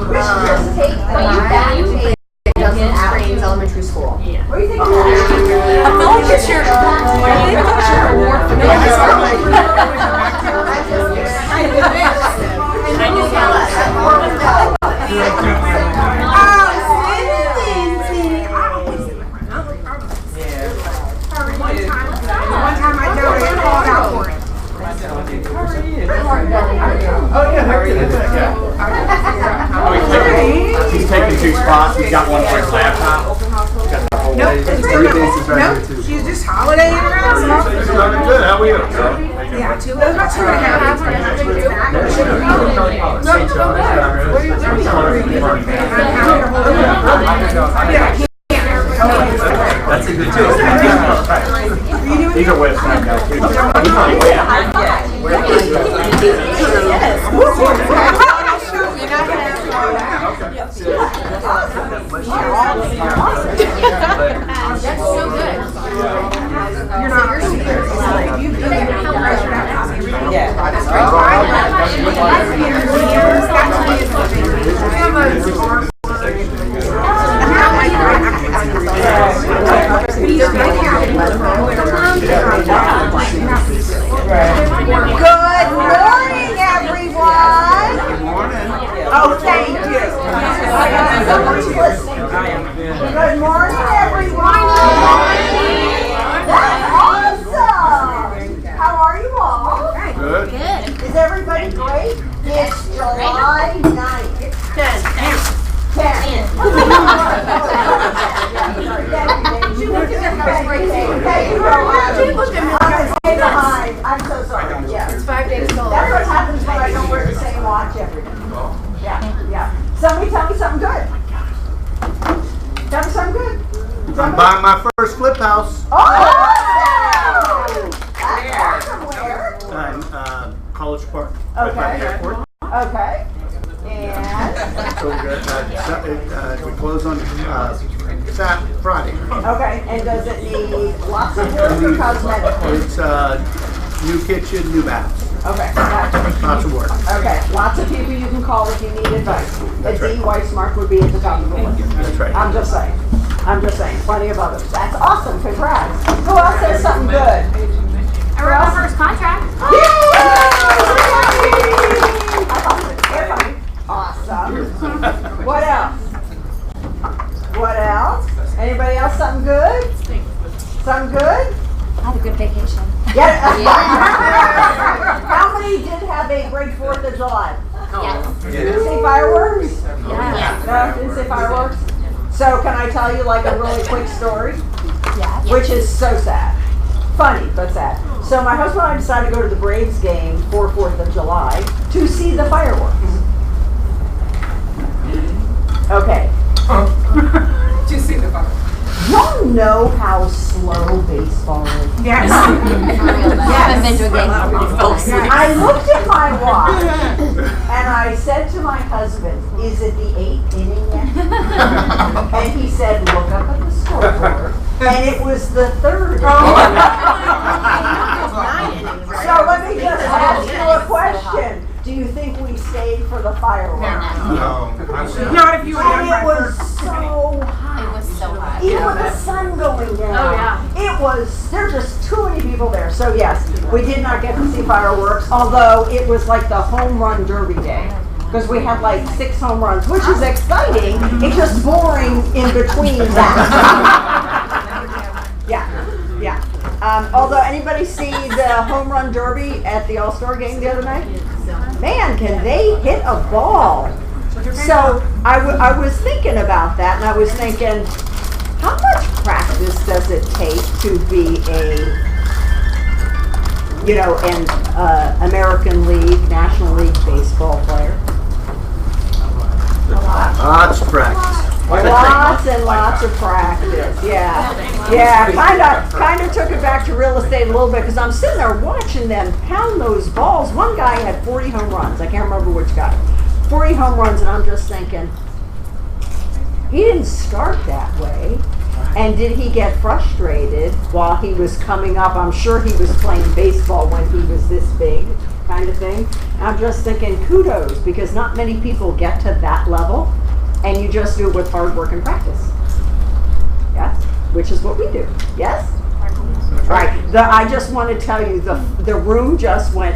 We should just take the back to a dozen Springs Elementary School. Yeah. What do you think? Look at your award for One time I know they called out for it. Oh yeah, how are you? He's taking 2 spots. He's got one for his laptop. Nope, she's just holidaying around. It's running good. How are you? Yeah, about 2.5. That's a good too. These are website guys too. He's on the way out. That's so good. You're not Good morning, everyone. Good morning. Oh, thank you. Someone's listening. Good morning, everyone. That's awesome. How are you all? Good. Is everybody great? It's July 9th. 10. I'm so sorry. Yeah. It's 5 days old. That's what happens when I don't wear the same watch every day. Yeah. Somebody tell me something good. Tell me something good. I'm buying my first flip house. Oh! That's awesome. Where? College Park. Right by the airport. Okay. And? So we close on Friday. Okay. And does it need lots of work or cosmetic? It's new kitchen, new bath. Okay. Gotcha. Lots of work. Okay. Lots of people you can call if you need advice. That's right. D. Weissmark would be at the top of the list. That's right. I'm just saying. Plenty of others. That's awesome. Congrats. Who else has something good? I wrote my first contract. Awesome. What else? Anybody else something good? Something good? I had a good vacation. Yeah. How many did have a great 4th of July? Yes. Did you see fireworks? Yes. No, didn't see fireworks? So can I tell you like a really quick story? Yeah. Which is so sad. Funny, but sad. So my husband and I decided to go to the Braves game for 4th of July to see the fireworks. Okay. To see the photo. Y'all know how slow baseball is? Yes. I haven't been to a game. I looked at my watch and I said to my husband, is it the 8th inning yet? And he said, look up at the scoreboard. And it was the 3rd. So let me just ask you a question. Do you think we stayed for the fireworks? Not if you were And done it by was first. so hot. It was so hot. Even with the sun going down. Oh, yeah. It was, there's just too many people there. So yes, we did not get to see fireworks, although it was like the home run derby day. Because we had like 6 home runs, which is exciting. It's just boring in between that. Yeah. Although anybody see the home run derby at the All-Star game the other night? Man, can they hit a ball? So I was thinking about that, and I was thinking, how much practice does it take to be an American League, National League baseball player? Lots of practice. Lots and lots of practice. Yeah. Kind of took it back to real estate a little bit because I'm sitting there watching them pound those balls. One guy had 40 home runs. I can't remember which guy. 40 home runs, and I'm just thinking, he didn't start that way. And did he get frustrated while he was coming up? I'm sure he was playing baseball when he was this big. kind of thing. And I'm just thinking kudos, because not many people get to that level, and you just do it with hard work and practice. Yes, which is what we do. Yes? Right. I just want to tell you, the room just went.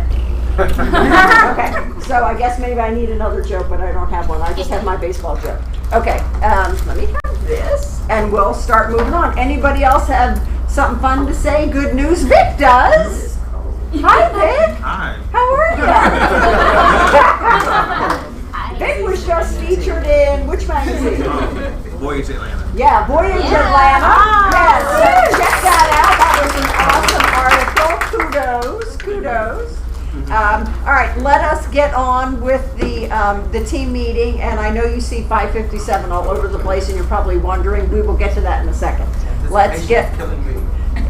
Okay, so I guess maybe I need another joke, but I don't have one. I just have my baseball joke. Okay, let me have this, and we'll start moving on. Anybody else have something fun to say? Good news? Vic does. Hi, Vic. Hi. How are you? Vic was just featured in which magazine? Voyage Atlanta. Yeah, Voyage Atlanta. Yes, so check that out. That was an awesome article. Kudos. All right, let us get on with the team meeting, and I know you see 557 all over the place, and you're probably wondering. We will get to that in a second. Let's get.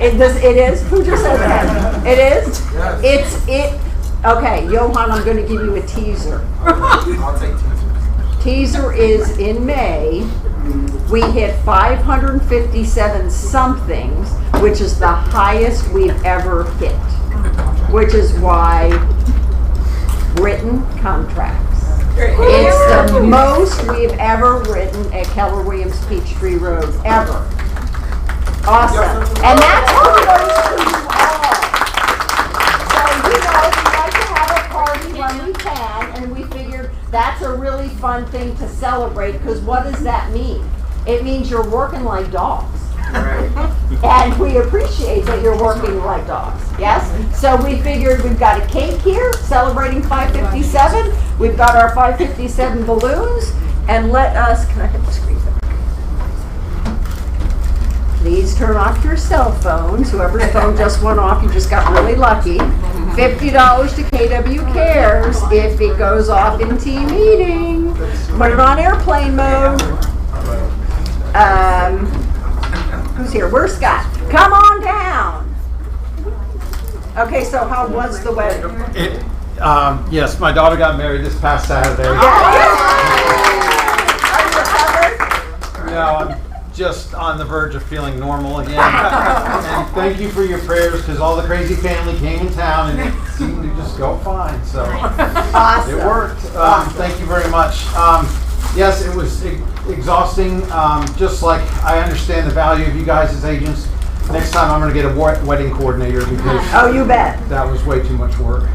It is. Who just said that? It is. Yes. Okay, Johan, I'm going to give you a teaser. I'll take Teaser is in May. We hit 557 somethings, which is the highest we've ever hit. Which is why written contracts. It's the most we've ever written at Keller Williams Peachtree Road, ever. Awesome. And that's who those people are. So, we like to have a party when we can, and we figured that's a really fun thing to celebrate, because what does that mean? It means you're working like dogs. Right. And we appreciate that you're working like dogs. Yes? So we figured we've got a cake here celebrating 557. We've got our 557 balloons. And let us, can I hit the screen? Please turn off your cell phones. Whoever's phone just went off, you just got really lucky. $50 to KW Cares if it goes off in team meeting. Put it on airplane mode. Who's here? Where's Scott? Come on down. Okay, so how was the wedding? Yes, my daughter got married this past Saturday. No, I'm just on the verge of feeling normal again. And thank you for your prayers, because all the crazy family came in town and it seemed to just go fine. So Awesome. It worked. Thank you very much. Yes, it was exhausting. Just like I understand the value of you guys as agents. Next time I'm going to get a wedding coordinator, because oh, you bet. That was way too much work.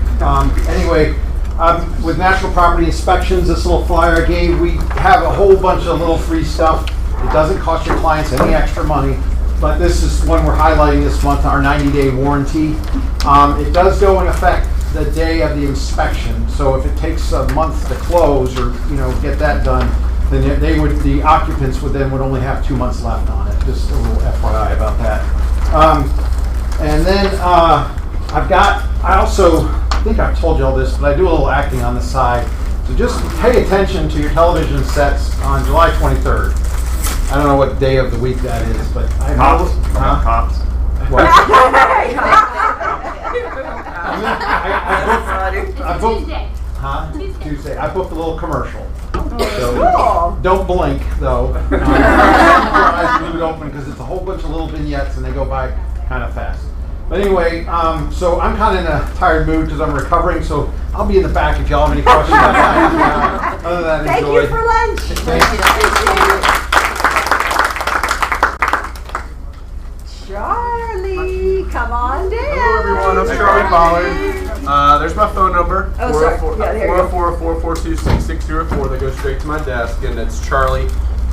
Anyway, with National Property Inspections, this little flyer I gave, we have a whole bunch of little free stuff. It doesn't cost your clients any extra money, but this is one we're highlighting this month, our 90-day warranty. It does go in effect the day of the inspection. So if it takes a month to close or get that done, then the occupants would only have 2 months left on it. Just a little FYI about that. And then I think I've told you all this, but I do a little acting on the side. So just pay attention to your television sets on July 23rd. I don't know what day of the week that is, but I know. Cops. What? I booked, Tuesday. huh? Tuesday. I booked a little commercial. So Cool. don't blink though. Your eyes glued open, because it's a whole bunch of little vignettes and they go by kind of fast. But anyway, so I'm kind of in a tired mood because I'm recovering. So I'll be in the back if y'all have any questions. Other than that, Thank enjoy. you for lunch. Thank you. Charlie, come on down. Hello everyone, I'm Charlie Pollard. There's my phone number, Oh, sorry. Yeah, there you go. 404-442-6604 that goes straight to my desk, and it's Charlie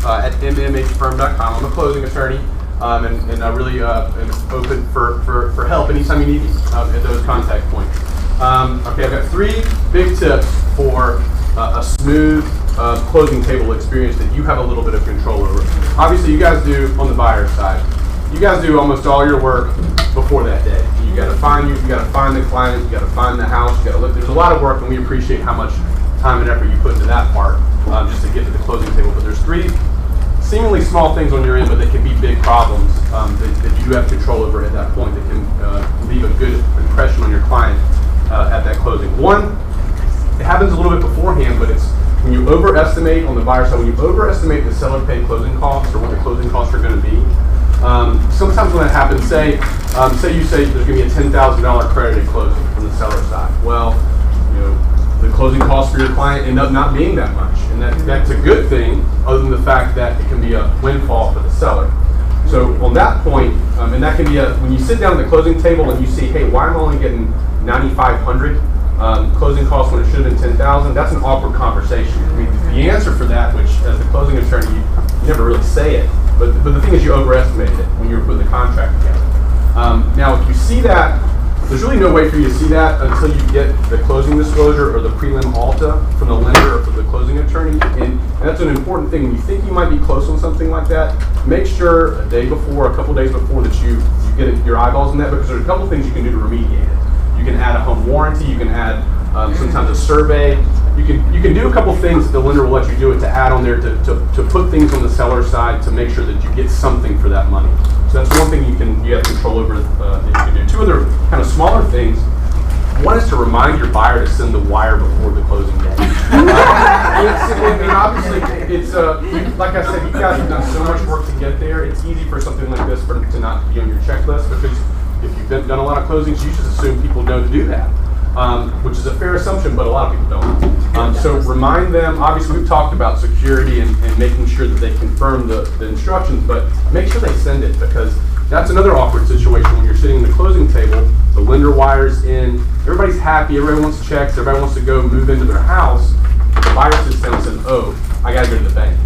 at mmhfirm.com. I'm a closing attorney, and I really am open for help anytime you need me at those contact points. Okay, I've got 3 big tips for a smooth closing table experience that you have a little bit of control over. Obviously, you guys do on the buyer side. You guys do almost all your work before that day. You got to find the client, you got to find the house, you got to look. There's a lot of work, and we appreciate how much time and effort you put into that part just to get to the closing table. But there's 3 seemingly small things on your end, but they can be big problems that you have control over at that point that can leave a good impression on your client at that closing. One, it happens a little bit beforehand, but it's when you overestimate on the buyer side, when you overestimate the seller paid closing costs or what the closing costs are going to be. Sometimes when that happens, say you say there's going to be a $10,000 credited closing from the seller side. Well, the closing costs for your client end up not being that much, and that's a good thing, other than the fact that it can be a windfall for the seller. So on that point, and that can be when you sit down at the closing table and you see, hey, why am I only getting $9,500 closing costs when it should have been $10,000? That's an awkward conversation. I mean, the answer for that, which as the closing attorney, you never really say it, but the thing is you overestimated it when you were putting the contract together. Now, if you see that, there's really no way for you to see that until you get the closing disclosure or the prelim alta from the lender or from the closing attorney. And that's an important thing. When you think you might be close on something like that, make sure a day before, a couple days before, that you get your eyeballs in that, because there's a couple things you can do to remediate it. You can add a home warranty. You can add sometimes a survey. You can do a couple things that the lender will let you do it to add on there to put things on the seller's side to make sure that you get something for that money. So that's one thing you have control over that you can do. Two other kind of smaller things. One is to remind your buyer to send the wire before the closing day. Obviously, it's like I said, you guys have done so much work to get there. It's easy for something like this to not be on your checklist, because if you've done a lot of closings, you just assume people don't do that. Which is a fair assumption, but a lot of people don't. So remind them, obviously we've talked about security and making sure that they confirm the instructions, but make sure they send it, because that's another awkward situation when you're sitting in the closing table, the lender wires in, everybody's happy, everybody wants checks, everybody wants to go move into their house, the buyer sits down and says, oh, I gotta go to the bank.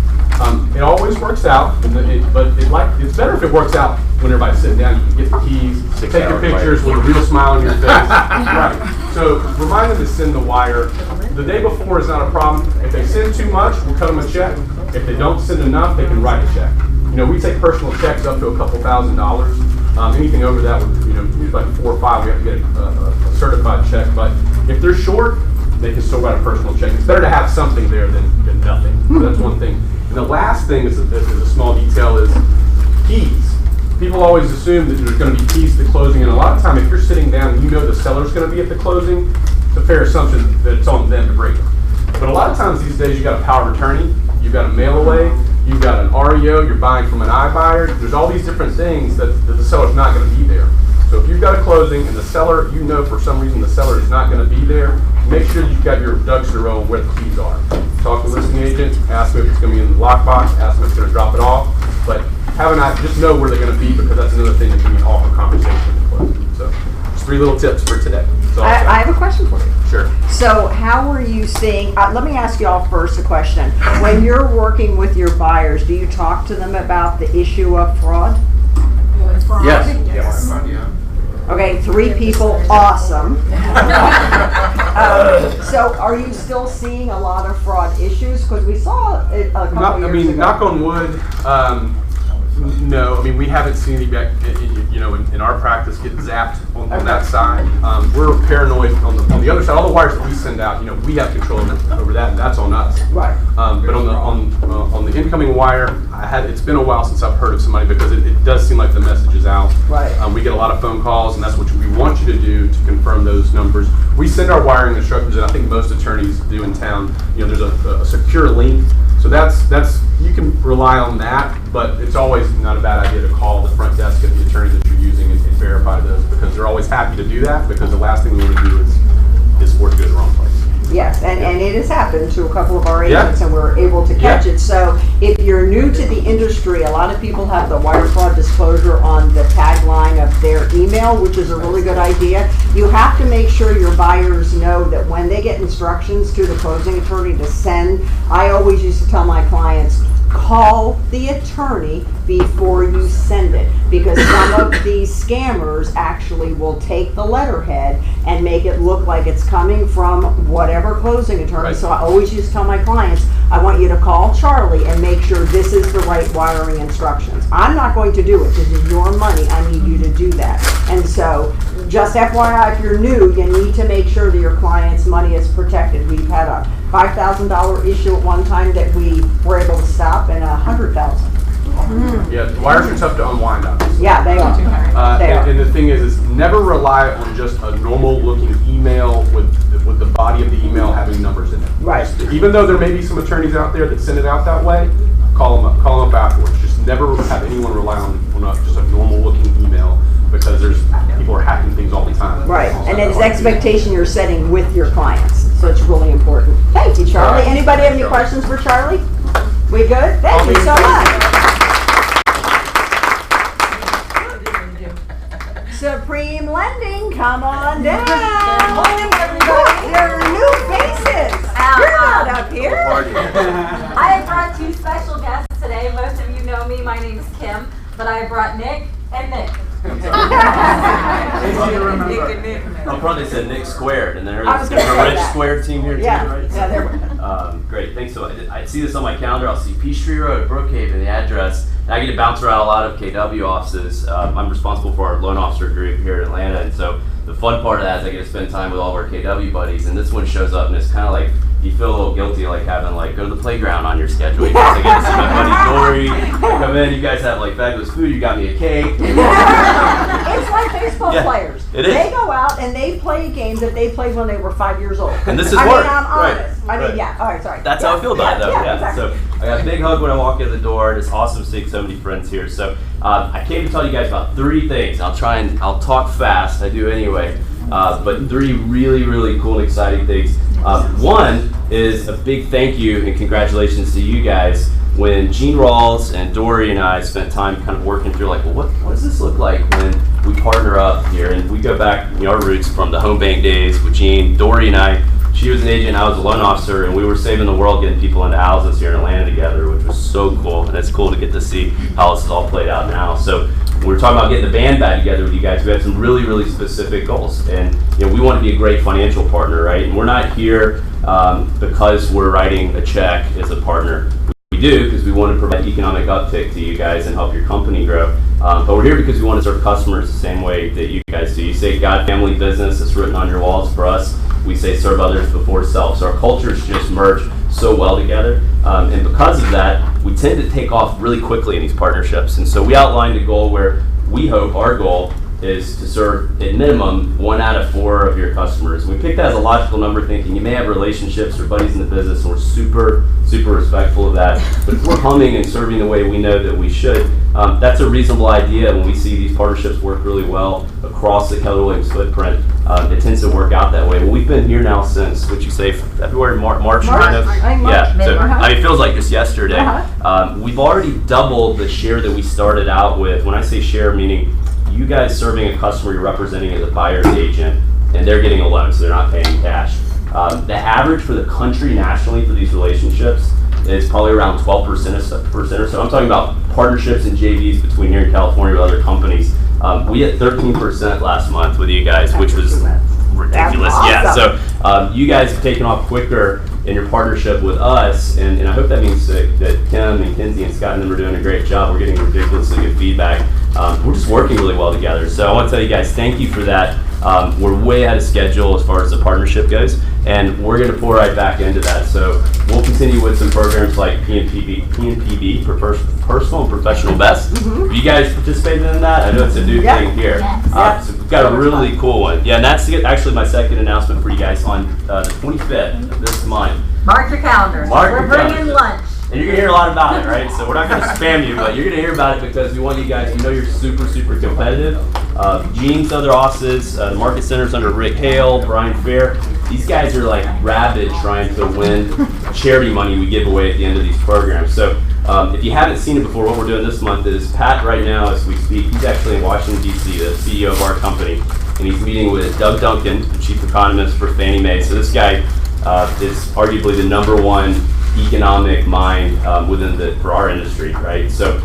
It always works out, but it's better if it works out when everybody's sitting down. You can get the keys, take your pictures with a real smile on your face. Right. So remind them to send the wire. The day before is not a problem. If they send too much, we'll cut them a check. If they don't send enough, they can write a check. We take personal checks up to a couple $1,000s. Anything over that, usually like 4 or 5, we have to get a certified check. But if they're short, they can still write a personal check. It's better to have something there than nothing. So that's one thing. And the last thing is a small detail is keys. People always assume that there's going to be keys to the closing, and a lot of time if you're sitting down and you know the seller's going to be at the closing, it's a fair assumption that it's on them to bring them. But a lot of times these days you've got a power of attorney, you've got a mail away, you've got an REO, you're buying from an iBuyer. There's all these different things that the seller's not going to be there. So if you've got a closing and the seller, for some reason the seller is not going to be there, make sure you've got your ducks in a row on where the keys are. Talk to the listing agent, ask them if it's going to be in the lockbox, ask them if it's going to drop it off. But just know where they're going to be, because that's another thing that can be an awkward conversation in the closing. So just 3 little tips for today. I have a question for you. Sure. So how are you seeing, let me ask you all first a question. When you're working with your buyers, do you talk to them about the issue of fraud? Yes. Okay, 3 people, awesome. So are you still seeing a lot of fraud issues? Because we saw it a couple years ago. Knock on wood, no. We haven't seen any back, in our practice get zapped on that side. We're paranoid on the other side. All the wires that we send out, we have control over that, and that's on us. Right. But on the incoming wire, it's been a while since I've heard of somebody, because it does seem like the message is out. Right. We get a lot of phone calls, and that's what we want you to do to confirm those numbers. We send our wiring instructions, and I think most attorneys do in town. There's a secure link. So that's you can rely on that, but it's always not a bad idea to call the front desk of the attorney that you're using and verify those, because they're always happy to do that, because the last thing we want to do is for it to go to the wrong place. Yes, and it has happened to a couple of our agents, and we're able to catch it. So if you're new to the industry, a lot of people have the wire fraud disclosure on the tagline of their email, which is a really good idea. You have to make sure your buyers know that when they get instructions to the closing attorney to send, I always used to tell my clients, call the attorney before you send it, because some of these scammers actually will take the letterhead and make it look like it's coming from whatever closing attorney. Right. So I always used to tell my clients, I want you to call Charlie and make sure this is the right wiring instructions. I'm not going to do it. This is your money. I need you to do that. And so just FYI, if you're new, you need to make sure that your client's money is protected. We've had a $5,000 issue at one time that we were able to stop, and $100,000. Yeah, the wires are tough to unwind, obviously. Yeah, they are. And the thing is never rely on just a normal looking email with the body of the email having numbers in it. Right. Even though there may be some attorneys out there that send it out that way, call them up afterwards. Just never have anyone rely on just a normal looking email, because people are hacking things all the time. Right, So and that's it's why- expectation you're setting with your clients, so it's really important. Thank you, Charlie. Anybody have any questions for Charlie? We good? Thank you so much. Supreme Lending, come on down. Good morning, everybody. There are new faces. You're not up here. I have brought two special guests today. Most of you know me. My name's Kim, but I brought Nick and Nick. Up front they said Nick squared, and then I was there's gonna a say Rich that. squared team here too, Yeah, right? yeah, there. Great, thanks. So I see this on my calendar. I'll see Peachtree Road, Brookhaven, the address. And I get to bounce around a lot of KW offices. I'm responsible for our loan officer group here in Atlanta, and so the fun part of that is I get to spend time with all of our KW buddies. And this one shows up, and it's kind of like you feel a little guilty, like having like go to the playground on your schedule. You guys, I get to see my buddy Dory come in. You guys have like fabulous food. You got me a cake. It's like baseball Yeah, players. it is. They go out and they play games that they played when they were 5 years old. And this is I work. mean, I'm Right, honest. I mean, right. yeah. All right, sorry. That's Yeah, how I feel about it, though. Yeah, Yeah. exactly. So I got a big hug when I walk in the door, and it's awesome seeing so many friends here. So I came to tell you guys about 3 things. I'll talk fast. I do anyway. But 3 really, really cool and exciting things. One is a big thank you and congratulations to you guys. When Gene Rawls and Dory and I spent time kind of working through, like, well, what does this look like when we partner up here? And we go back, our roots from the home bank days with Gene. Dory and I, she was an agent, I was a loan officer, and we were saving the world getting people into houses here in Atlanta together, which was so cool. And it's cool to get to see how this is all played out now. So we were talking about getting the band back together with you guys. We had some really, really specific goals. And we want to be a great financial partner, right? And we're not here because we're writing a check as a partner. We do because we want to provide economic uptick to you guys and help your company grow. But we're here because we want to serve customers the same way that you guys do. You say God, family, business, it's written on your walls. For us, we say serve others before self. So our cultures just merge so well together. And because of that, we tend to take off really quickly in these partnerships. And so we outlined a goal where we hope our goal is to serve at minimum 1 out of 4 of your customers. We picked that as a logical number, thinking you may have relationships or buddies in the business, and we're super, super respectful of that. But if we're humming and serving the way we know that we should, that's a reasonable idea. When we see these partnerships work really well across the Keller Williams footprint, it tends to work out that way. Well, we've been here now since, would you say, February, March kind of? I think March. Yeah, so Uh-huh. I mean, it feels like just yesterday. Uh-huh. We've already doubled the share that we started out with. When I say share, meaning you guys serving a customer you're representing as a buyer's agent, and they're getting a loan, so they're not paying cash. The average for the country nationally for these relationships is probably around 12% or so. I'm talking about partnerships and JVs between here in California with other companies. We hit 13% last month with you guys, which was ridiculous. That's Yeah, awesome. so you guys have taken off quicker in your partnership with us, and I hope that means that Kim and Kinsey and Scott and them are doing a great job. We're getting ridiculously good feedback. We're just working really well together. So I want to tell you guys, thank you for that. We're way ahead of schedule as far as the partnership goes, and we're going to pour right back into that. So we'll continue with some programs like PNPB for personal and professional best. Have you guys participated in that? I know it's a new Yeah. thing here. Yes. So we've got a really cool one. Yeah, and that's actually my second announcement for you guys on the 25th of this month. Mark your calendars. Mark We're your bringing calendars. lunch. And you're gonna hear a lot about it, right? So we're not gonna spam you, but you're gonna hear about it because we want you guys, we know you're super, super competitive. Gene's other offices, the market centers under Rick Hale, Brian Fair, these guys are like rabid trying to win charity money we give away at the end of these programs. So if you haven't seen it before, what we're doing this month is Pat right now as we speak, he's actually in Washington DC, the CEO of our company, and he's meeting with Doug Duncan, the chief economist for Fannie Mae. So this guy is arguably the #1 economic mind for our industry, right? So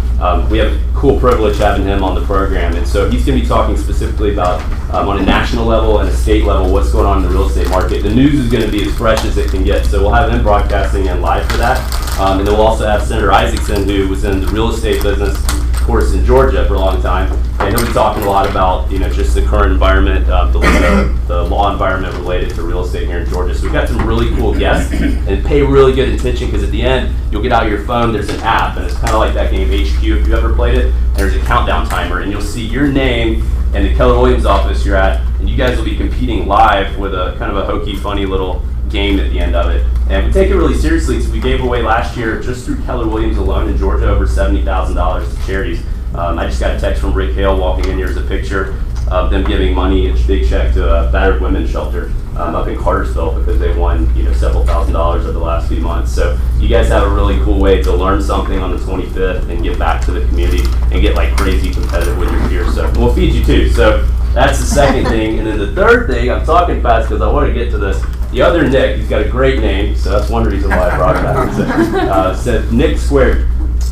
we have a cool privilege having him on the program, and so he's going to be talking specifically about on a national level and a state level what's going on in the real estate market. The news is going to be as fresh as it can get, so we'll have him broadcasting in live for that, and then we'll also have Senator Isaacson, who was in the real estate business, of course, in Georgia for a long time, and he'll be talking a lot about just the current environment, the law environment related to real estate here in Georgia. So we've got some really cool guests, and pay really good attention because at the end you'll get out your phone. There's an app, and it's kind of like that game HQ if you ever played it. And there's a countdown timer, and you'll see your name and the Keller Williams office you're at, and you guys will be competing live with a kind of a hokey, funny little game at the end of it. And we take it really seriously, so we gave away last year, just through Keller Williams alone in Georgia, over $70,000 to charities. I just got a text from Rick Hale walking in. Here's a picture of them giving money, a big check to a battered women's shelter up in Cartersville because they won several $1,000s over the last few months. So you guys have a really cool way to learn something on the 25th and give back to the community and get like crazy competitive with your peers. So we'll feed you too. So that's the second thing. And then the third thing, I'm talking fast because I want to get to this. The other Nick, he's got a great name, so that's one reason why I brought him back. Said Nick Squared.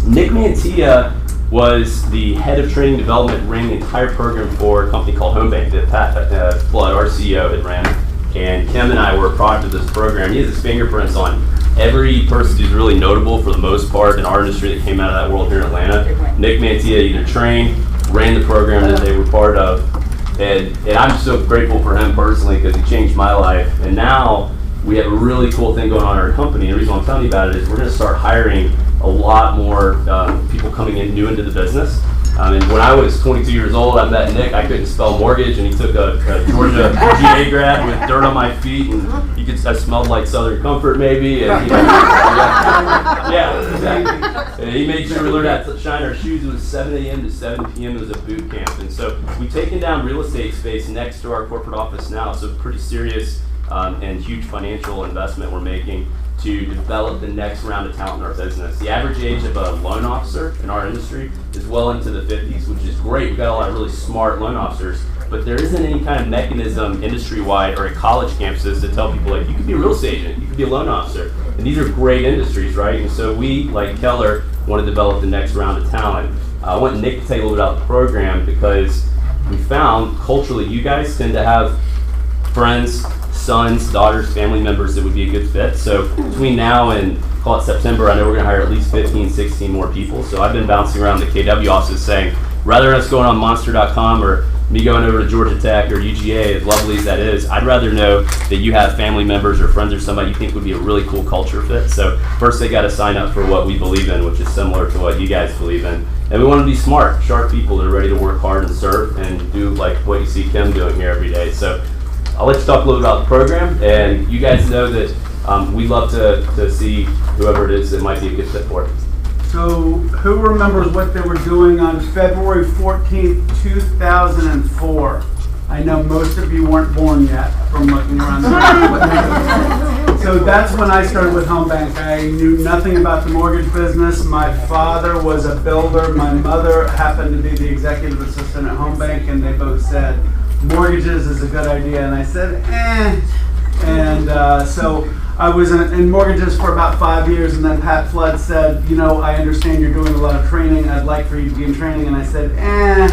Nick Mantilla was the head of training development, ran the entire program for a company called Home Bank that Pat Flood, our CEO, had ran. And Kim and I were a product of this program. He has his fingerprints on every person who's really notable for the most part in our industry that came out of that world here in Atlanta. Nick Mantilla either trained, ran the program that they were part of. And I'm so grateful for him personally because he changed my life. And now we have a really cool thing going on in our company. And the reason I'm telling you about it is we're going to start hiring a lot more people coming in new into the business. And when I was 22 years old, I met Nick. I couldn't spell mortgage, and he took a Georgia GA grad with dirt on my feet, and I smelled like Southern Comfort maybe. And, yeah, exactly. And he made sure we learned how to shine our shoes. It was 7 a.m. to 7 p.m. It was a boot camp, and so we've taken down real estate space next to our corporate office now. So pretty serious and huge financial investment we're making to develop the next round of talent in our business. The average age of a loan officer in our industry is well into the 50s, which is great. We've got a lot of really smart loan officers, but there isn't any kind of mechanism industry-wide or at college campuses to tell people, like, you could be a real estate agent, you could be a loan officer. And these are great industries, right? And so we, like Keller, want to develop the next round of talent. I want Nick to tell you a little bit about the program because we found culturally you guys tend to have friends, sons, daughters, family members that would be a good fit. So between now and call it September, I know we're going to hire at least 15, 16 more people. So I've been bouncing around the KW offices saying, rather than us going on monster.com or me going over to Georgia Tech or UGA, as lovely as that is, I'd rather know that you have family members or friends or somebody you think would be a really cool culture fit. So first they got to sign up for what we believe in, which is similar to what you guys believe in. And we want to be smart, sharp people that are ready to work hard and serve and do like what you see Kim doing here every day. So I'll let you talk a little about the program, and you guys know that we love to see whoever it is that might be a good fit for it. So who remembers what they were doing on February 14th, 2004? I know most of you weren't born yet from looking around the room. So that's when I started with Home Bank. I knew nothing about the mortgage business. My father was a builder. My mother happened to be the executive assistant at Home Bank, and they both said, mortgages is a good idea, and I said, And so I was in mortgages for about 5 years, and then Pat Flood said, I understand you're doing a lot of training. I'd like for you to be in training, and I said, And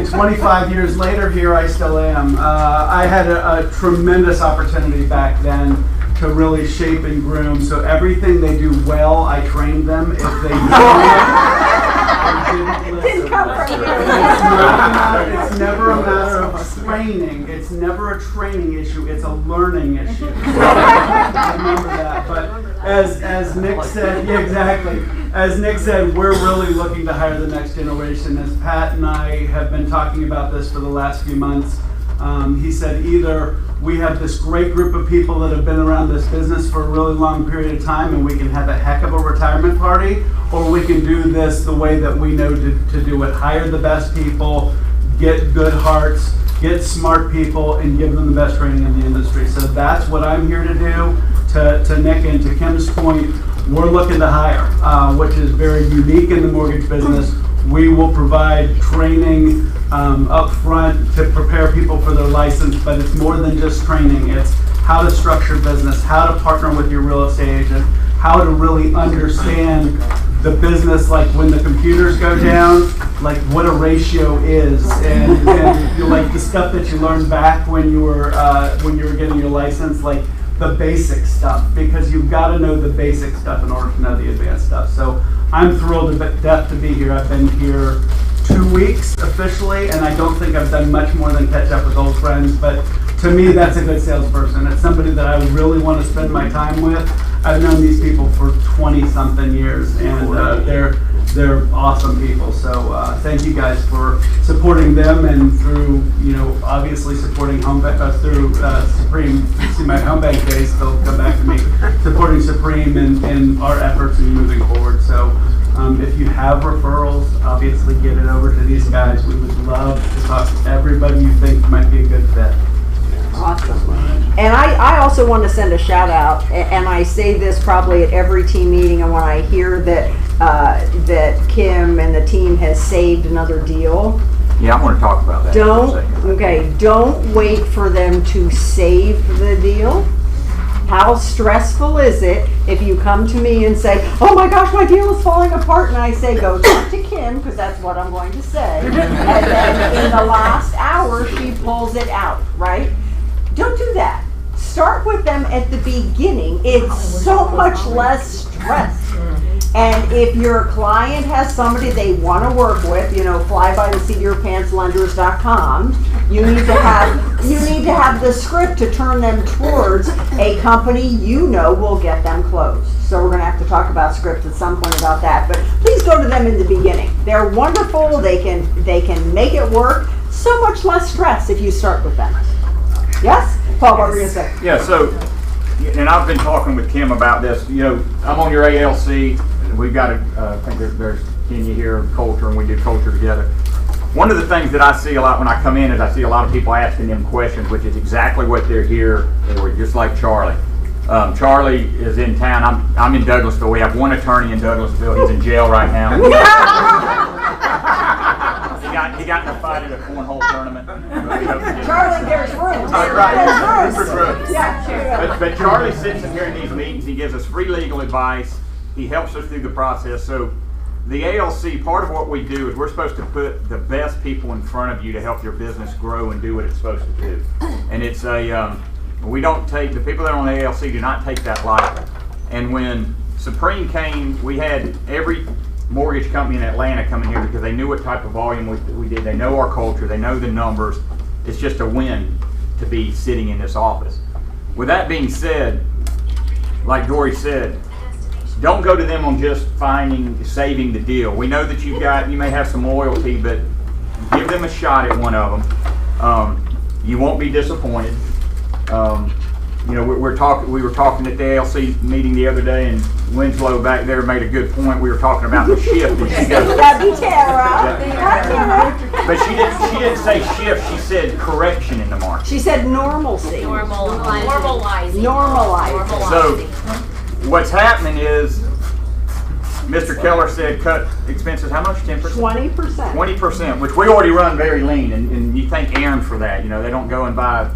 25 years later, here I still am. I had a tremendous opportunity back then to really shape and groom. So everything they do well, I trained them. If they Didn't come from you. It's never a matter of training. It's never a training issue. It's a learning issue. Remember that. But as Nick said, yeah, exactly. As Nick said, we're really looking to hire the next generation. As Pat and I have been talking about this for the last few months, he said either we have this great group of people that have been around this business for a really long period of time and we can have a heck of a retirement party, or we can do this the way that we know to do it. Hire the best people, get good hearts, get smart people, and give them the best training in the industry. So that's what I'm here to do. To Nick and to Kim's point, we're looking to hire, which is very unique in the mortgage business. We will provide training up front to prepare people for their license, but it's more than just training. It's how to structure business, how to partner with your real estate agent, how to really understand the business, like when the computers go down, like what a ratio is, and like the stuff that you learned back when you were getting your license, like the basic stuff, because you've got to know the basic stuff in order to know the advanced stuff. So I'm thrilled to death to be here. I've been here 2 weeks officially, and I don't think I've done much more than catch up with old friends, but to me that's a good salesperson. It's somebody that I really want to spend my time with. I've known these people for 20-something years, and they're awesome people. So thank you guys for supporting them, and through obviously supporting Home Bank through Supreme. See my Home Bank days, they'll come back to me. Supporting Supreme in our efforts in moving forward. So If you have referrals, obviously get it over to these guys. We would love to talk to everybody you think might be a good fit. Awesome. And I also want to send a shout out, and I say this probably at every team meeting, and when I hear that Kim and the team has saved another deal, Yeah, I want to talk about that for a second. don't wait for them to save the deal. How stressful is it if you come to me and say, oh my gosh, my deal is falling apart, and I say, go talk to Kim, because that's what I'm going to say. And then in the last hour, she pulls it out, right? Don't do that. Start with them at the beginning. It's so much less stress. And if your client has somebody they want to work with, fly by the seat of your pants lenders.com, you need to have the script to turn them towards a company will get them closed. So we're going to have to talk about scripts at some point about that. But please go to them in the beginning. They're wonderful. They can make it work. So much less stress if you start with them. Yes? Paul, what were you going to say? Yeah, so, and I've been talking with Kim about this. I'm on your ALC. We've got I think there's Kenya here and culture, and we do culture together. One of the things that I see a lot when I come in is I see a lot of people asking them questions, which is exactly what they're here for, just like Charlie. Charlie is in town. I'm in Douglasville. We have one attorney in Douglasville. He's in jail right now. He got in a fight at a cornhole tournament. Charlie, there's room. There's room. Yeah. But Charlie sits in here in these meetings. He gives us free legal advice. He helps us through the process. So the ALC, part of what we do is we're supposed to put the best people in front of you to help your business grow and do what it's supposed to do. And it's we don't take, the people that are on the ALC do not take that lightly. And when Supreme came, we had every mortgage company in Atlanta coming here because they knew what type of volume we did. They know our culture. They know the numbers. It's just a win to be sitting in this office. With that being said, like Dory said, don't go to them on just saving the deal. We know that you may have some loyalty, but give them a shot at one of them. You won't be disappointed. We were talking at the ALC meeting the other day, and Winslow back there made a good point. We were talking about the shift, and she goes, but she didn't say shift. She said correction in the market. She said normalcy. Normalizing. So what's happening is, Mr. Keller said cut expenses how much? 10%? 20%. 20%, which we already run very lean, and you thank Aaron for that. They don't go and buy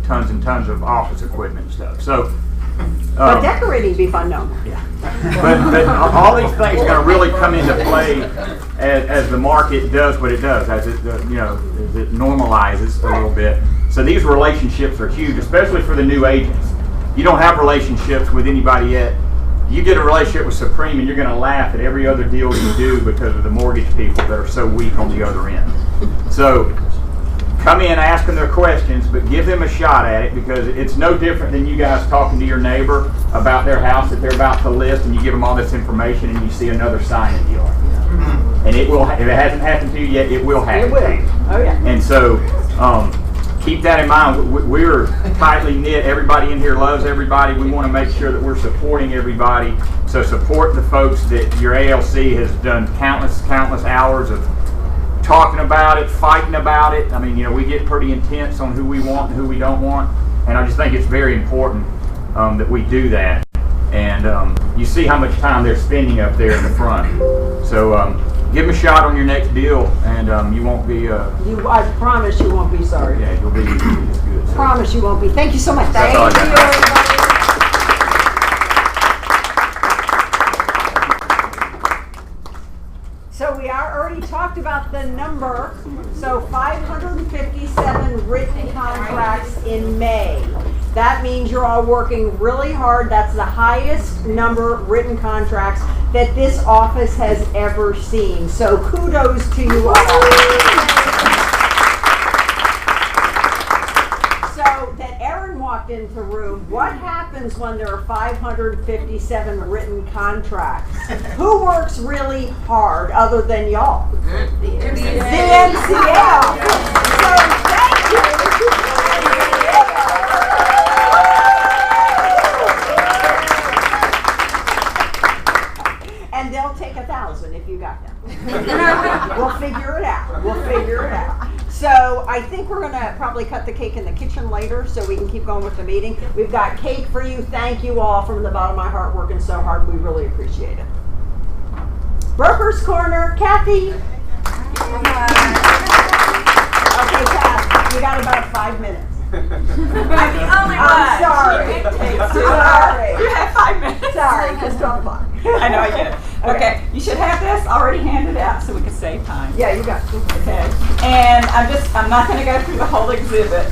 tons and tons of office equipment and stuff. So, but decorating be fun, no. Yeah. But all these things are going to really come into play as the market does what it does, as it as it normalizes a little bit. So these relationships are huge, especially for the new agents. You don't have relationships with anybody yet. You get a relationship with Supreme, and you're going to laugh at every other deal you do because of the mortgage people that are so weak on the other end. So come in, ask them their questions, but give them a shot at it, because it's no different than you guys talking to your neighbor about their house that they're about to list, and you give them all this information, and you see another sign in the yard. And it will, if it hasn't happened to you yet, it will happen. It will. Oh yeah. And so keep that in mind. We're tightly knit. Everybody in here loves everybody. We want to make sure that we're supporting everybody. So support the folks that your ALC has done countless hours of talking about it, fighting about it. I mean, we get pretty intense on who we want and who we don't want. And I just think it's very important that we do that. And you see how much time they're spending up there in the front. So give them a shot on your next deal, and you won't be... I promise you won't be sorry. Yeah, you'll be good. So. Promise you won't be. Thank you so much. That's all I Thank you, got. everybody. So we already talked about the number. So 557 written contracts in May. That means you're all working really hard. That's the highest number of written contracts that this office has ever seen. So kudos to you all. So that Aaron walked into the room, what happens when there are 557 written contracts? Who works really hard other than y'all? The NCL. So thank you. And they'll take 1,000 if you got them. We'll figure it out. We'll figure it out. So I think we're gonna probably cut the cake in the kitchen later so we can keep going with the meeting. We've got cake for you. Thank you all from the bottom of my heart working so hard. We really appreciate it. Broker's Corner, Kathy. Okay, Kathy, you got about 5 minutes. I'm the only one. I'm sorry. Sorry. You have 5 minutes. Sorry, because 12 o'clock. I know, I get it. Okay, you should have this already handed out so we can save time. Yeah, you got it. Okay, and I'm not going to go through the whole exhibit.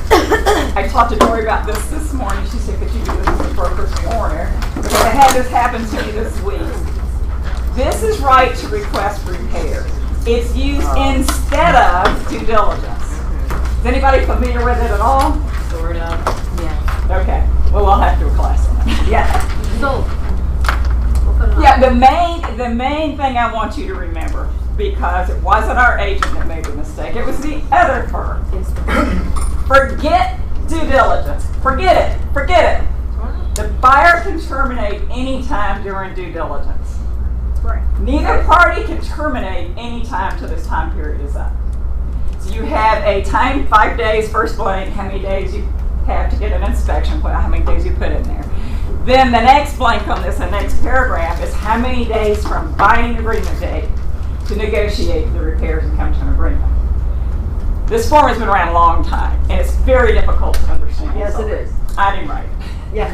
I talked to Dory about this morning. She said, could you do this as a Broker's Corner? Because I had this happen to me this week. This is right to request repairs. It's used instead of due diligence. Is anybody familiar with it at all? Sort of, yeah. Okay, well, I'll have to do a class on it. Yeah. So, we'll put it on. Yeah, the main thing I want you to remember, because it wasn't our agent that made the mistake, it was the other firm. Forget due diligence. Forget it. Forget it. The buyer can terminate any time during due diligence. Right. Neither party can terminate any time till this time period is up. So you have a time, 5 days, first blank, how many days you have to get an inspection, how many days you put in there. Then the next blank on this, the next paragraph, is how many days from binding agreement date to negotiate the repairs and come to an agreement. This form has been around a long time, and it's very difficult to understand. Yes, it is. I didn't write it. Yeah.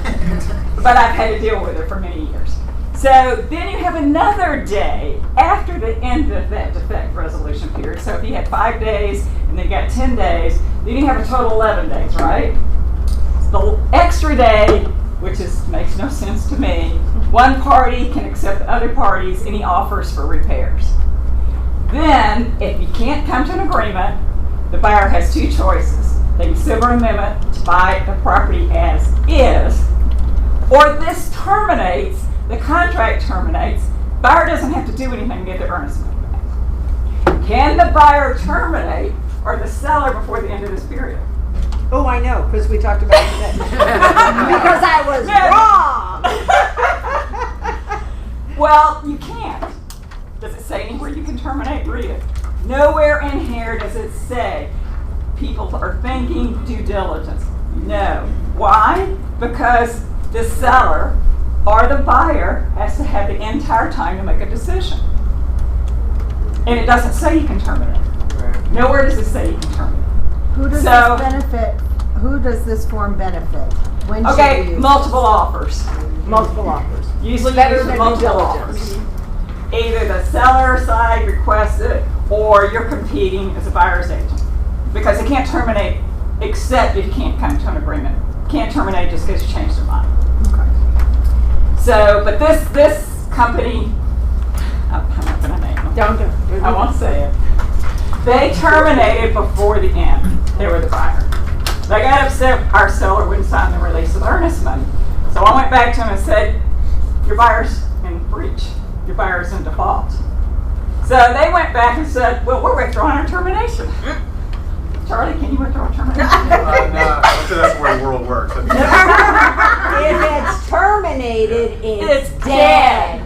But I've had to deal with it for many years. So then you have another day after the end of that defect resolution period. So if you had 5 days and then you got 10 days, then you have a total 11 days, right? The extra day, which makes no sense to me, one party can accept the other party's any offers for repairs. Then, if you can't come to an agreement, the buyer has 2 choices. They can silver amendment to buy the property as is, or this terminates, the contract terminates, buyer doesn't have to do anything to get the earnest money back. Can the buyer terminate or the seller before the end of this period? Oh, I know, because we talked about it today. Because I was wrong. Well, you can't. Does it say anywhere you can terminate? Read it. Nowhere in here does it say people are thinking due diligence. No. Why? Because the seller or the buyer has to have the entire time to make a decision. And it doesn't say you can terminate. Nowhere does it say you can terminate. Who does this benefit? Who does this form benefit? When should we Okay, use multiple offers. Multiple offers. Usually Better use than multiple due offers. Either the seller side requests it or you're competing as a buyer's agent. Because they can't terminate except if you can't come to an agreement. Can't terminate just because you changed their mind. So, but this company, I'm not going to name them. Don't do it. I won't say it. They terminated before the end. They were the buyer. They got upset our seller wouldn't sign the release of earnest money. So I went back to him and said, your buyer's in breach. Your buyer's in default. So they went back and said, well, we're withdrawing our termination. Charlie, can you withdraw termination? No, that's the way the world works. If it's terminated, it's dead.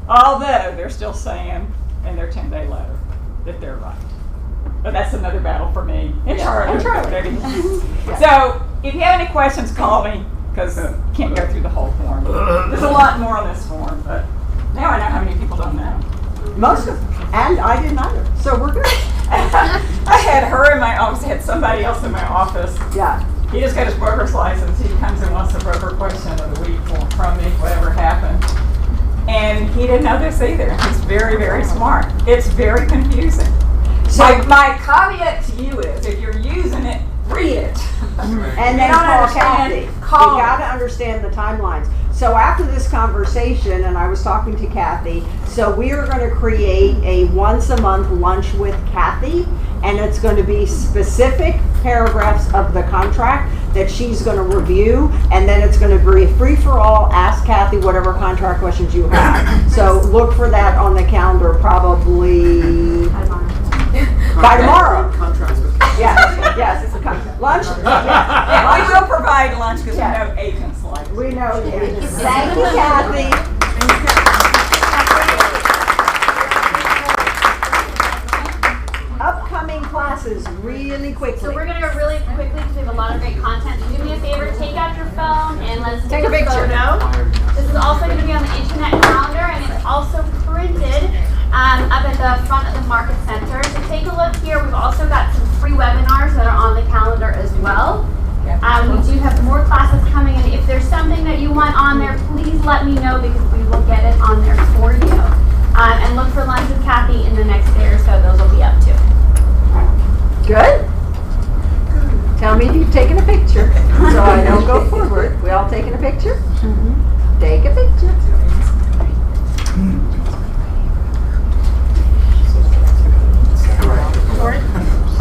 Although they're still saying in their 10-day letter that they're right. But that's another battle for me and Charlie. So if you have any questions, call me, because you can't go through the whole form. There's a lot more on this form, but now I know how many people don't know. Most of them. And I didn't either. So we're good. I had her in my office, I had somebody else in my office. Yeah. He just got his broker's license. He comes and wants the broker question of the week from me, whatever happened. And he didn't know this either. He's very, very smart. It's very confusing. So my caveat to you is, if you're using it, read it. And then don't call understand, Kathy. call You me. got to understand the timelines. So after this conversation, and I was talking to Kathy, so we are going to create a once a month lunch with Kathy, and it's going to be specific paragraphs of the contract that she's going to review, and then it's going to be free for all. Ask Kathy whatever contract questions you have. So look for that on the calendar probably by tomorrow. Yes. Lunch? Yeah, we will provide lunch because we know agents like it. We know. Thank you, Kathy. the front of the market center. So take a look here. We've also got some free webinars that are on the calendar as well. We do have more classes coming in. If there's something that you want on there, please let me know because we will get it on there for you. And look for lunch with Kathy in the next day or so. Those will be up too. Good? Tell me if you've taken a picture, so I don't go forward. We all taking a picture? Take a picture.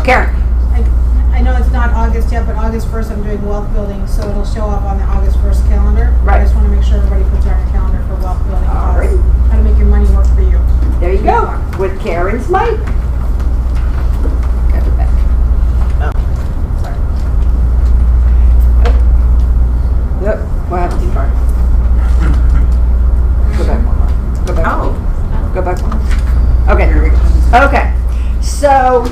Karen. I know it's not August yet, but August 1st I'm doing wealth building, so it'll show up on the August 1st calendar. Right. I just want to make sure everybody puts it on your calendar for wealth building. All right. How to make your money work for you. There you go, with Karen's mic. Got it back. Sorry. Yep, what happened to Bart? Go back one more. Go back one more. Go back one more. Okay, here we go. Okay, so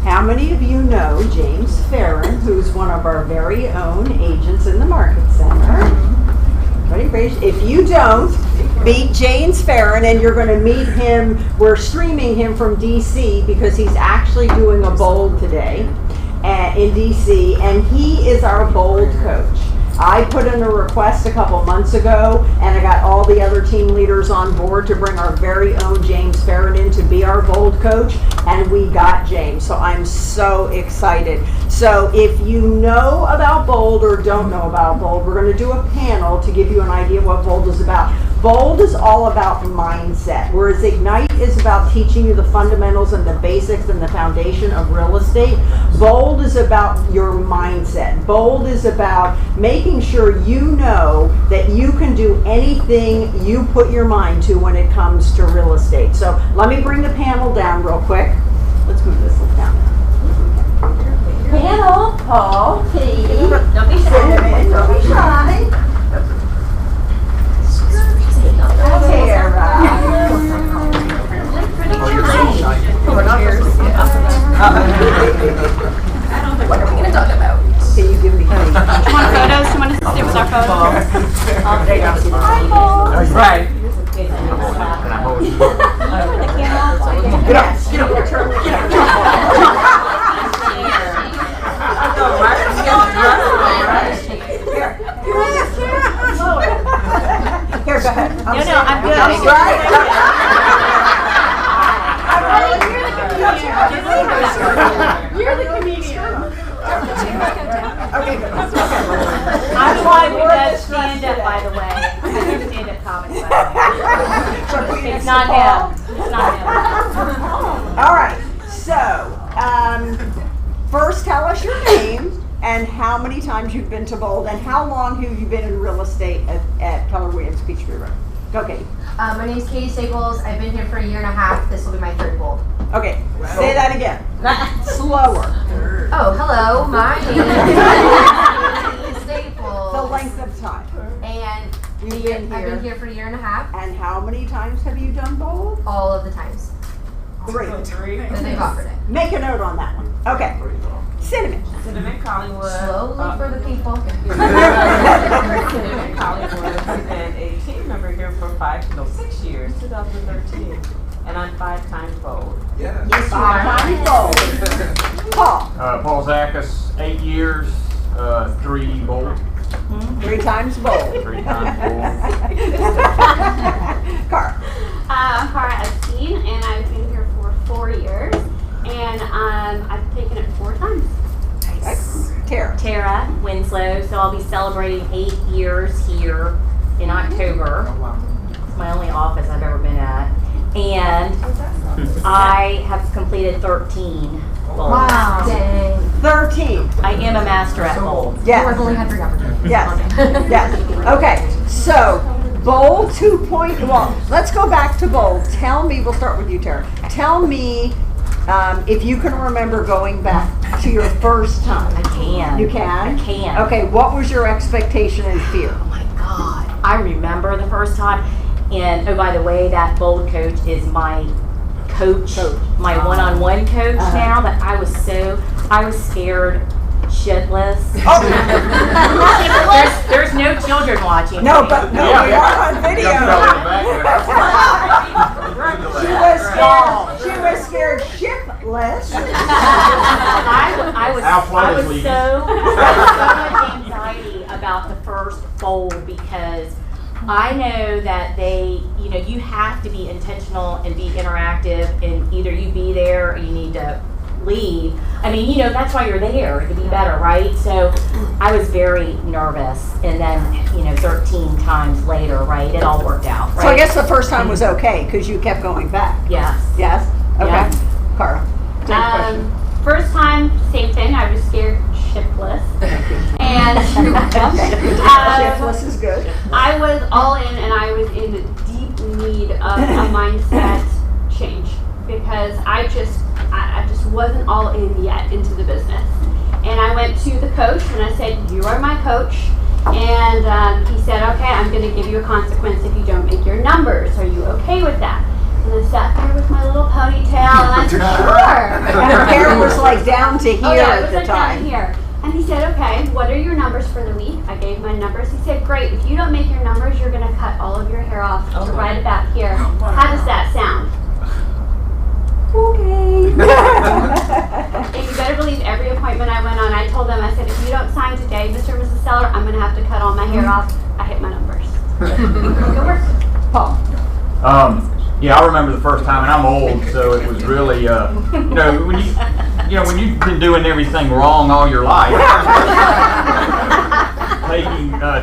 how many of you know James Farren, who's one of our very own agents in the Market Center? If you don't, beat James Farren, and you're going to meet him. We're streaming him from DC because he's actually doing a bold today in DC, and he is our bold coach. I put in a request a couple months ago, and I got all the other team leaders on board to bring our very own James Farren in to be our bold coach, and we got James. So I'm so excited. So if you know about bold or don't know about bold, we're going to do a panel to give you an idea what bold is about. Bold is all about mindset, whereas Ignite is about teaching you the fundamentals and the basics and the foundation of real estate. Bold is about your mindset. Bold is about making sure you know that you can do anything you put your mind to when it comes to real estate. So let me bring the panel down real quick. Let's move this down. Panel, Paul, Katie, Don't be Cinnamon, don't be shy. What are we going to talk about? Can you give me Do you want photos? Do you want us to stay with our photos? there you go. Hi, Paul. Right. Get Here, go ahead. No, I'm good. That's right. You're the comedian. Okay, good. I'm why we does stand up, by the way. I do stand up comics, by the way. It's not him. It's not him. All right. So, first tell us your name and how many times you've been to Bold and how long have you been in real estate at Keller Williams Peachtree Road. Go, Katie. My name is Katie Staples. I've been here for 1.5 years. This will be my 3rd bold. Okay, say that again. Slower. Oh, hello. My name is Katie Staples. The length of time. And You've I've been been here. here for 1.5 years. And how many times have you done Bold? All of the times 3. that they've offered it. Make a note on that one. Okay. Cinnamon. Cinnamon Collingwood. Slowly for the people. Cinnamon Collingwood. I've been a team member here for 6 years, 2013. And I'm 5 times bold. Yes, 5 times Bold. Paul. Paul Zachas, 8 years, 3 bold. 3 times Bold. 3 times bold. Cara. I'm Cara Epstein, and I've been here for 4 years. And I've taken it 4 times. Nice. Tara. Tara Winslow, so I'll be celebrating 8 years here in October. It's my only office I've ever been at. And I have completed 13 bowls. Wow. Dang. 13. I am a master at bowls. Yes. I've only had 3 opportunities. Yes. Yes. Okay. So, Bold 2.0. Well, let's go back to Bold. Tell me, we'll start with you, Tara. Tell me if you can remember going back to your first time. I can. You can? I can. Okay, what was your expectation and fear? Oh my God. I remember the first time. And oh, by the way, that bold coach is my coach. My one-on-one coach now. But I was scared shitless. Oh. there's no children watching. No, but no, we are on video. She Our I was flow is so much anxiety about the first bowl because I know that you have to be intentional and be interactive, and either you be there or you need to leave. I mean, that's why you're there, to be better, right? So I was very nervous, and then, 13 times later, right, it all worked out, right? So I guess the first time was okay, because you kept going back. Yes. Yes? Okay. Yeah. Carl, same question. First time, same thing. I was scared shitless. And Shiftless is good. I was all in, and I was in deep need of a mindset change because I just wasn't all in yet into the business. And I went to the coach and I said, "You are my coach." And he said, "Okay, I'm going to give you a consequence if you don't make your numbers. Are you okay with that?" And I sat there with my little ponytail, and I said, "Sure." And her hair was like down to here it at was the like time. down here. And he said, "Okay, what are your numbers for the week?" I gave my numbers. He said, "Great, if you don't make your numbers, you're going to cut all of your hair off to right about here. How does that sound?" Okay. And you better believe every appointment I went on, I told them, I said, "If you don't sign today, Mr. and Mrs. Seller, I'm going to have to cut all my hair off." I hit my numbers. Good work. Paul. Yeah, I remember the first time, and I'm old, so it was really, when you've been doing everything wrong all your life,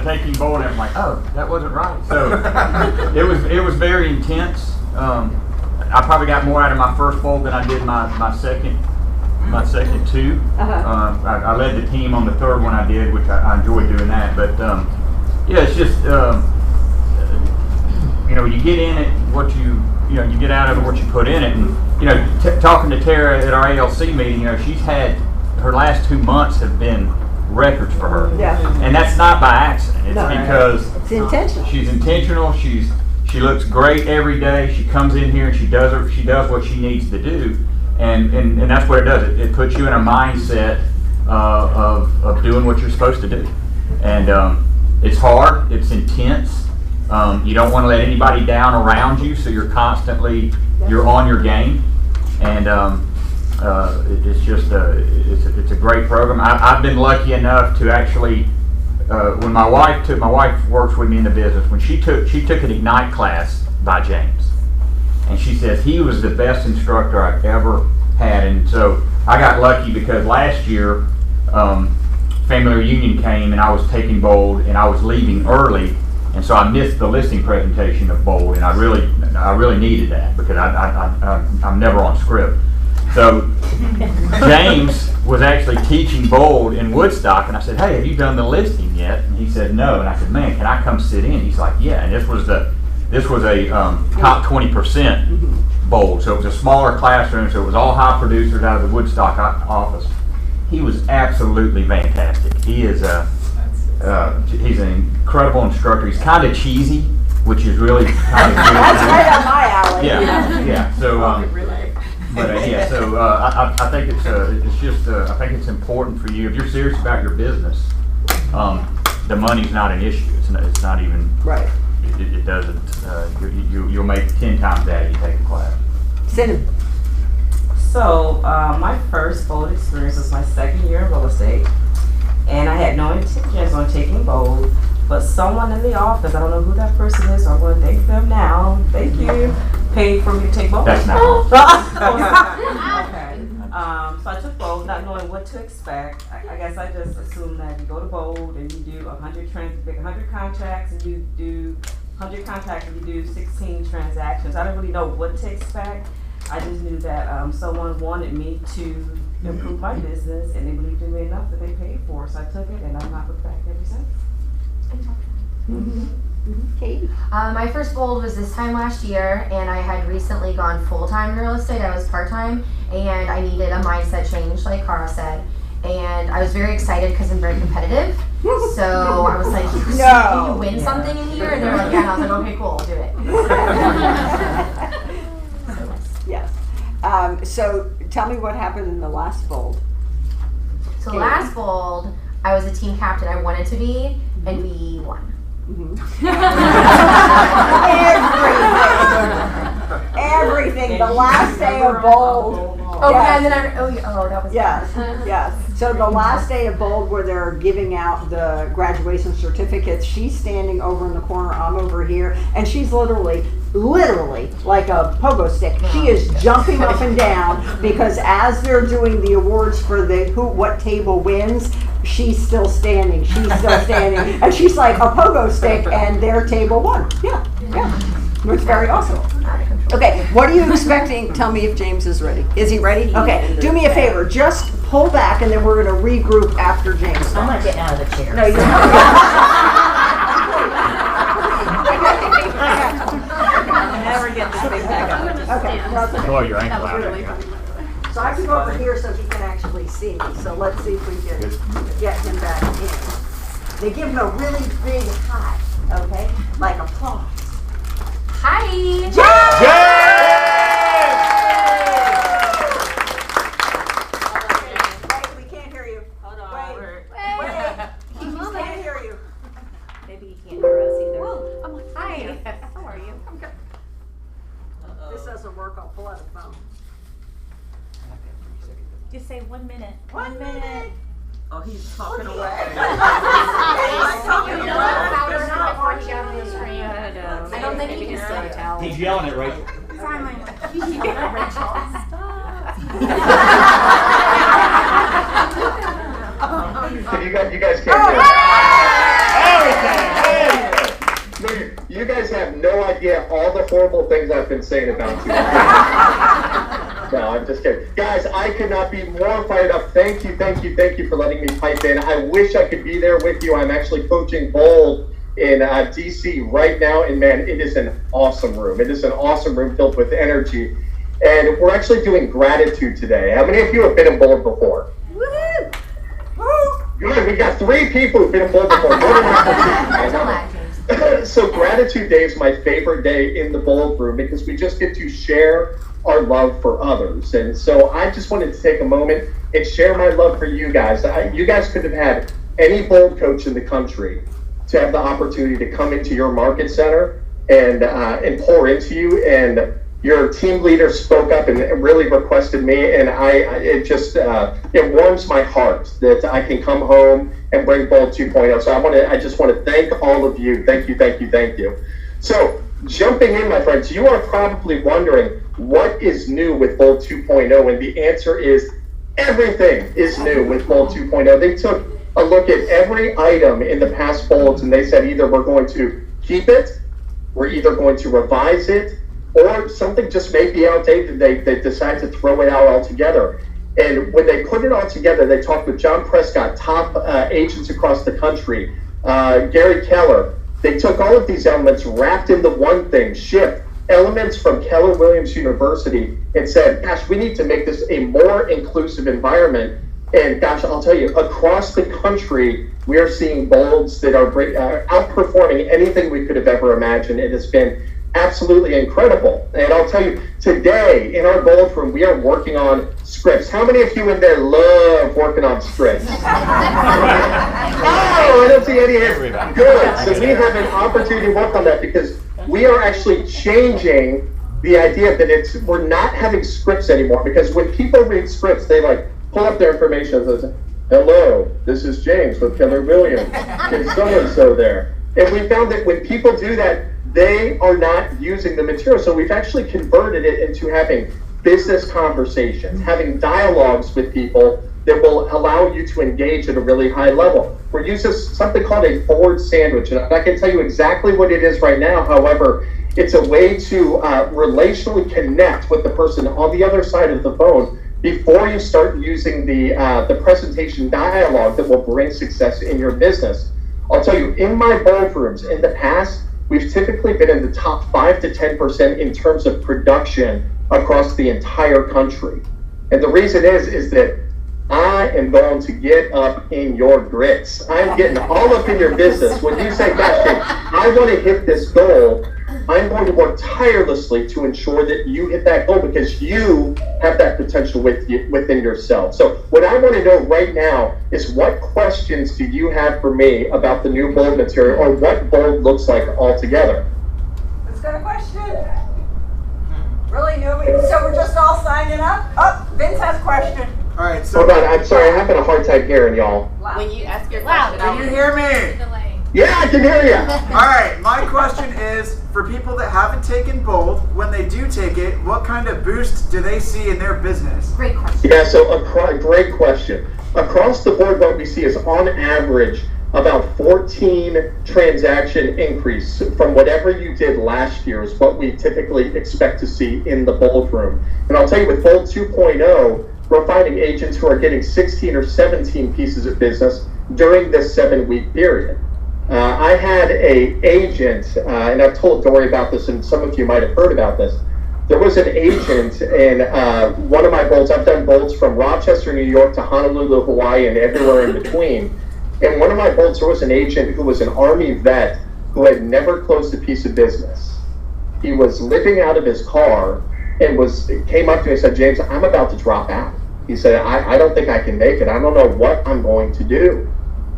taking bowl, and I'm like, oh, that wasn't right. So it was very intense. I probably got more out of my first bowl than I did my second two. I led the team on the third one I did, which I enjoyed doing that. But it's just you get in it you get out of it what you put in it. And talking to Tara at our ALC meeting, she's had her last 2 months have been records for her. Yeah. And that's not by accident. It's because it's intentional. She's intentional. She looks great every day. She comes in here and she does what she needs to do, and that's what it does. It puts you in a mindset of doing what you're supposed to do, and it's hard. It's intense. You don't want to let anybody down around you, so you're on your game, and it's just it's a great program. I've been lucky enough to actually. When my wife works with me in the business, when she took an Ignite class by James, and she says he was the best instructor I've ever had, and so I got lucky because last year family reunion came and I was taking Bold and I was leaving early, and so I missed the listing presentation of Bold, and I really needed that because I'm never on script. So James was actually teaching Bold in Woodstock, and I said, "Hey, have you done the listing yet?" And he said, "No." And I said, "Man, can I come sit in?" He's like, "Yeah." And this was a top 20% Bold, so it was a smaller classroom, so it was all high producers out of the Woodstock office. He was absolutely fantastic. He's an incredible instructor. He's kind of cheesy, which is really kind of cool. That's right up my alley. Yeah. So. I think it's just I think it's important for you if you're serious about your business. The money's not an issue. It's not even right. It doesn't. You'll make 10 times that if you take a class. Send So my first Bold experience was my second year in real estate, and I had no intentions on taking Bold. But someone in the office, I don't know who that person is, so I'm going to thank them now. Thank you. Paid for me to take Bold. That's not okay. So I took Bold, not knowing what to expect. I guess I just assumed that you go to Bold and you do 100 contracts, and you do 100 contracts and you do 16 transactions. I didn't really know what to expect. I just knew that someone wanted me to improve my business, and they believed in me enough that they paid for it. So I took it, and I've not looked back ever since. Katie. My first Bold was this time last year, and I had recently gone full-time in real estate. I was part-time, and I needed a mindset change, like Cara said. And I was very excited because I'm very competitive. So I was like, can you win something in here? And they were like, yeah. And I was like, okay, cool, I'll do it. Yes. So tell me what happened in the last Bold. So last Bold, I was the team captain I wanted to be, and we won. Everything. The last day of Bold, Oh, yeah, and then that was Yes, yes. So the last day of Bold where they're giving out the graduation certificates, she's standing over in the corner, I'm over here, and she's literally like a pogo stick. She is jumping up and down because as they're doing the awards for the what table wins, she's still standing, and she's like a pogo stick and their table won. Yeah. It's very awesome. Okay, what are you expecting? Tell me if James is ready. Is he ready? Okay, do me a favor. Just pull back and then we're going to regroup after James. I'm not getting out of the chair. No, you're not. Never get this thing back up. Okay, that's okay. Oh, your ankle out. So I have to go over here so he can actually see me. So let's see if we can get him back in. They give him a really big hi, okay? Like applause. Hi. Wait, we can't hear you. Hold on. Wait. He can't hear you. Maybe he can't hear us either. Hi. How are you? I'm good. This doesn't work. I'll pull out a phone. Just say 1 minute. 1 minute. Oh, he's talking away. I don't think he can still tell. He's yelling at Rachel. You guys can't hear me. You guys have no idea all the horrible things I've been saying about you. No, I'm just kidding. Guys, I could not be more fired up. Thank you for letting me pipe in. I wish I could be there with you. I'm actually coaching Bold in DC right now, and man, it is an awesome room. It is an awesome room filled with energy. And we're actually doing gratitude today. How many of you have been in Bold before? Woo! Good, we got 3 people who've been in Bold before. So Gratitude Day is my favorite day in the Bold room because we just get to share our love for others. And so I just wanted to take a moment and share my love for you guys. You guys could have had any Bold coach in the country to have the opportunity to come into your market center and pour into you. And your team leader spoke up and really requested me, and it warms my heart that I can come home and bring Bold 2.0. So I just want to thank all of you. Thank you. So jumping in, my friends, you are probably wondering what is new with Bold 2.0, and the answer is everything is new with Bold 2.0. They took a look at every item in the past Bolds, and they said either we're going to keep it, we're either going to revise it, or something just may be outdated. They decide to throw it out altogether. And when they put it all together, they talked with John Prescott, top agents across the country, Gary Keller. They took all of these elements, wrapped into one thing, shift elements from Keller Williams University, and said, gosh, we need to make this a more inclusive environment. And gosh, I'll tell you, across the country, we are seeing Bolds that are outperforming anything we could have ever imagined. It has been absolutely incredible. And I'll tell you, today in our Bold room, we are working on scripts. How many of you in there love working on scripts? Oh, I don't see any hands. Good. So we have an opportunity to work on that because we are actually changing the idea that we're not having scripts anymore. Because when people read scripts, they pull up their information and say, hello, this is James with Keller Williams. Is so-and-so there? And we found that when people do that, they are not using the material. So we've actually converted it into having business conversations, having dialogues with people that will allow you to engage at a really high level. We're using something called a forward sandwich, and I can tell you exactly what it is right now. However, it's a way to relationally connect with the person on the other side of the phone before you start using the presentation dialogue that will bring success in your business. I'll tell you, in my Bold rooms in the past, we've typically been in the top 5 to 10% in terms of production across the entire country. And the reason is that I am going to get up in your grits. I'm getting all up in your business. When you say, gosh, Jake, I want to hit this goal, I'm going to work tirelessly to ensure that you hit that goal because you have that potential within yourself. So what I want to know right now is what questions do you have for me about the new Bold material or what Bold looks like altogether? Let's go to question. Really really new, so we're just all signing up. Oh, Vince has a question. All right, so Hold on, I'm sorry, I'm having a hard time hearing y'all. When you ask your question, can you hear me? Yeah, I can hear you. All right, my question is for people that haven't taken Bold, when they do take it, what kind of boost do they see in their business? Great question. Yeah, so great question. Across the board, what we see is on average about 14 transaction increase from whatever you did last year is what we typically expect to see in the Bold room. And I'll tell you, with Bold 2.0, we're finding agents who are getting 16 or 17 pieces of business during this 7-week period. I had a agent, and I've told Dory about this, and some of you might have heard about this. There was an agent in one of my bolds. I've done bolds from Rochester, New York to Honolulu, Hawaii, and everywhere in between. In one of my bolds, there was an agent who was an Army vet who had never closed a piece of business. He was living out of his car and came up to me and said, "James, I'm about to drop out." He said, I don't think I can make it. I don't know what I'm going to do.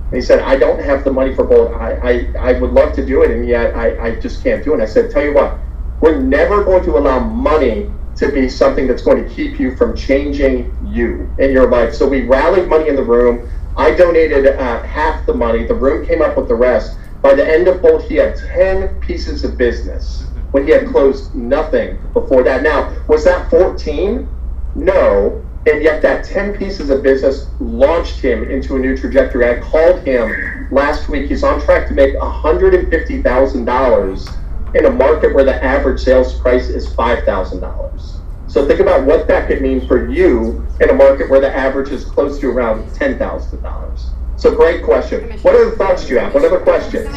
And he said, "I don't have the money for bold. I would love to do it, and yet I just can't do it." And I said, "Tell you what, we're never going to allow money to be something that's going to keep you from changing you in your life." So we rallied money in the room. I donated half the money. The room came up with the rest. By the end of Bold, he had 10 pieces of business when he had closed nothing before that. Now, was that 14? No. And yet that 10 pieces of business launched him into a new trajectory. I called him last week. He's on track to make $150,000 in a market where the average sales price is $5,000. So think about what that could mean for you in a market where the average is close to around $10,000. So great question. What other thoughts do you have? What other questions?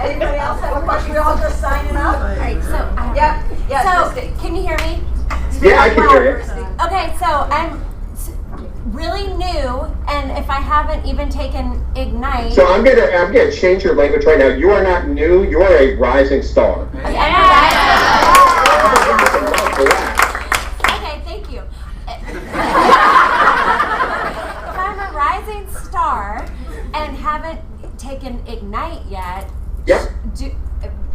Anybody else have a question? We're all just signing up? All right, so Yep. so can you hear me? Yeah, I can hear you. Okay, so I'm really new, and if I haven't even taken Ignite. So I'm gonna change your language right now. You are not new. You are a rising star. Okay, thank you. If I'm a rising star and haven't taken Ignite yet, Yep.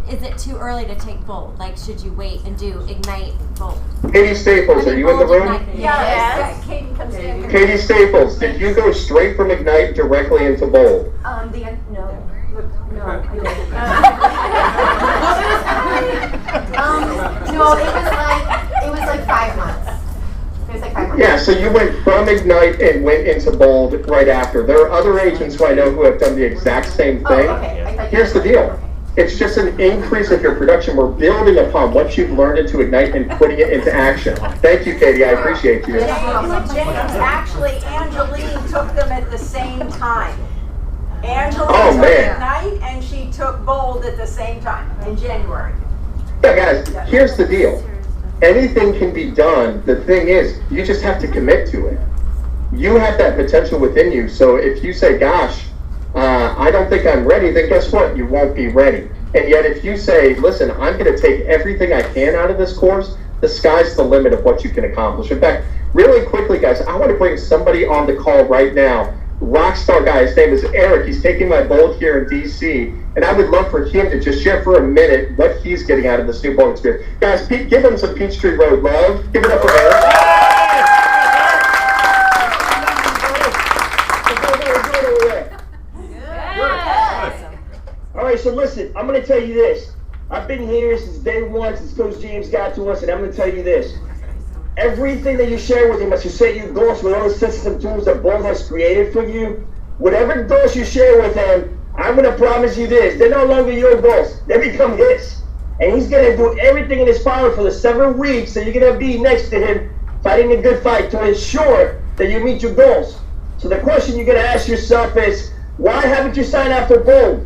Is it too early to take Bold? Like, should you wait and do Ignite Bold? Katie Staples, are you in the room? Yes. Katie comes in. Katie Staples, did you go straight from Ignite directly into Bold? No, I didn't. No, it was like 5 months. It was like 5 months. Yeah, so you went from Ignite and went into Bold right after. There are other agents who I know who have done the exact same thing. Okay. Here's the deal. It's just an increase of your production. We're building upon what you've learned into Ignite and putting it into action. Thank you, Katie. I appreciate you. James, actually, Angeline took them at the same time. Angeline took Ignite and she took Bold at the same time in January. Yeah, guys, here's the deal. Anything can be done. The thing is, you just have to commit to it. You have that potential within you. So if you say, gosh, I don't think I'm ready, then guess what? You won't be ready. And yet if you say, listen, I'm going to take everything I can out of this course, the sky's the limit of what you can accomplish. In fact, really quickly, guys, I want to bring somebody on the call right now. Rockstar guy, his name is Eric. He's taking my Bold here in DC, and I would love for him to just share for a minute what he's getting out of this new Bold experience. Guys, give him some Peachtree Road love. Give it up for Eric. All right, so listen, I'm going to tell you this. I've been here since day one, since Coach James got to us, and I'm going to tell you this. Everything that you share with him as you set your goals with all the systems and tools that Bold has created for you, whatever goals you share with him, I'm going to promise you this. They're no longer your goals. They become his. And he's going to do everything in his power for the 7 weeks that you're going to be next to him, fighting a good fight to ensure that you meet your goals. So the question you're going to ask yourself is, why haven't you signed up for Bold?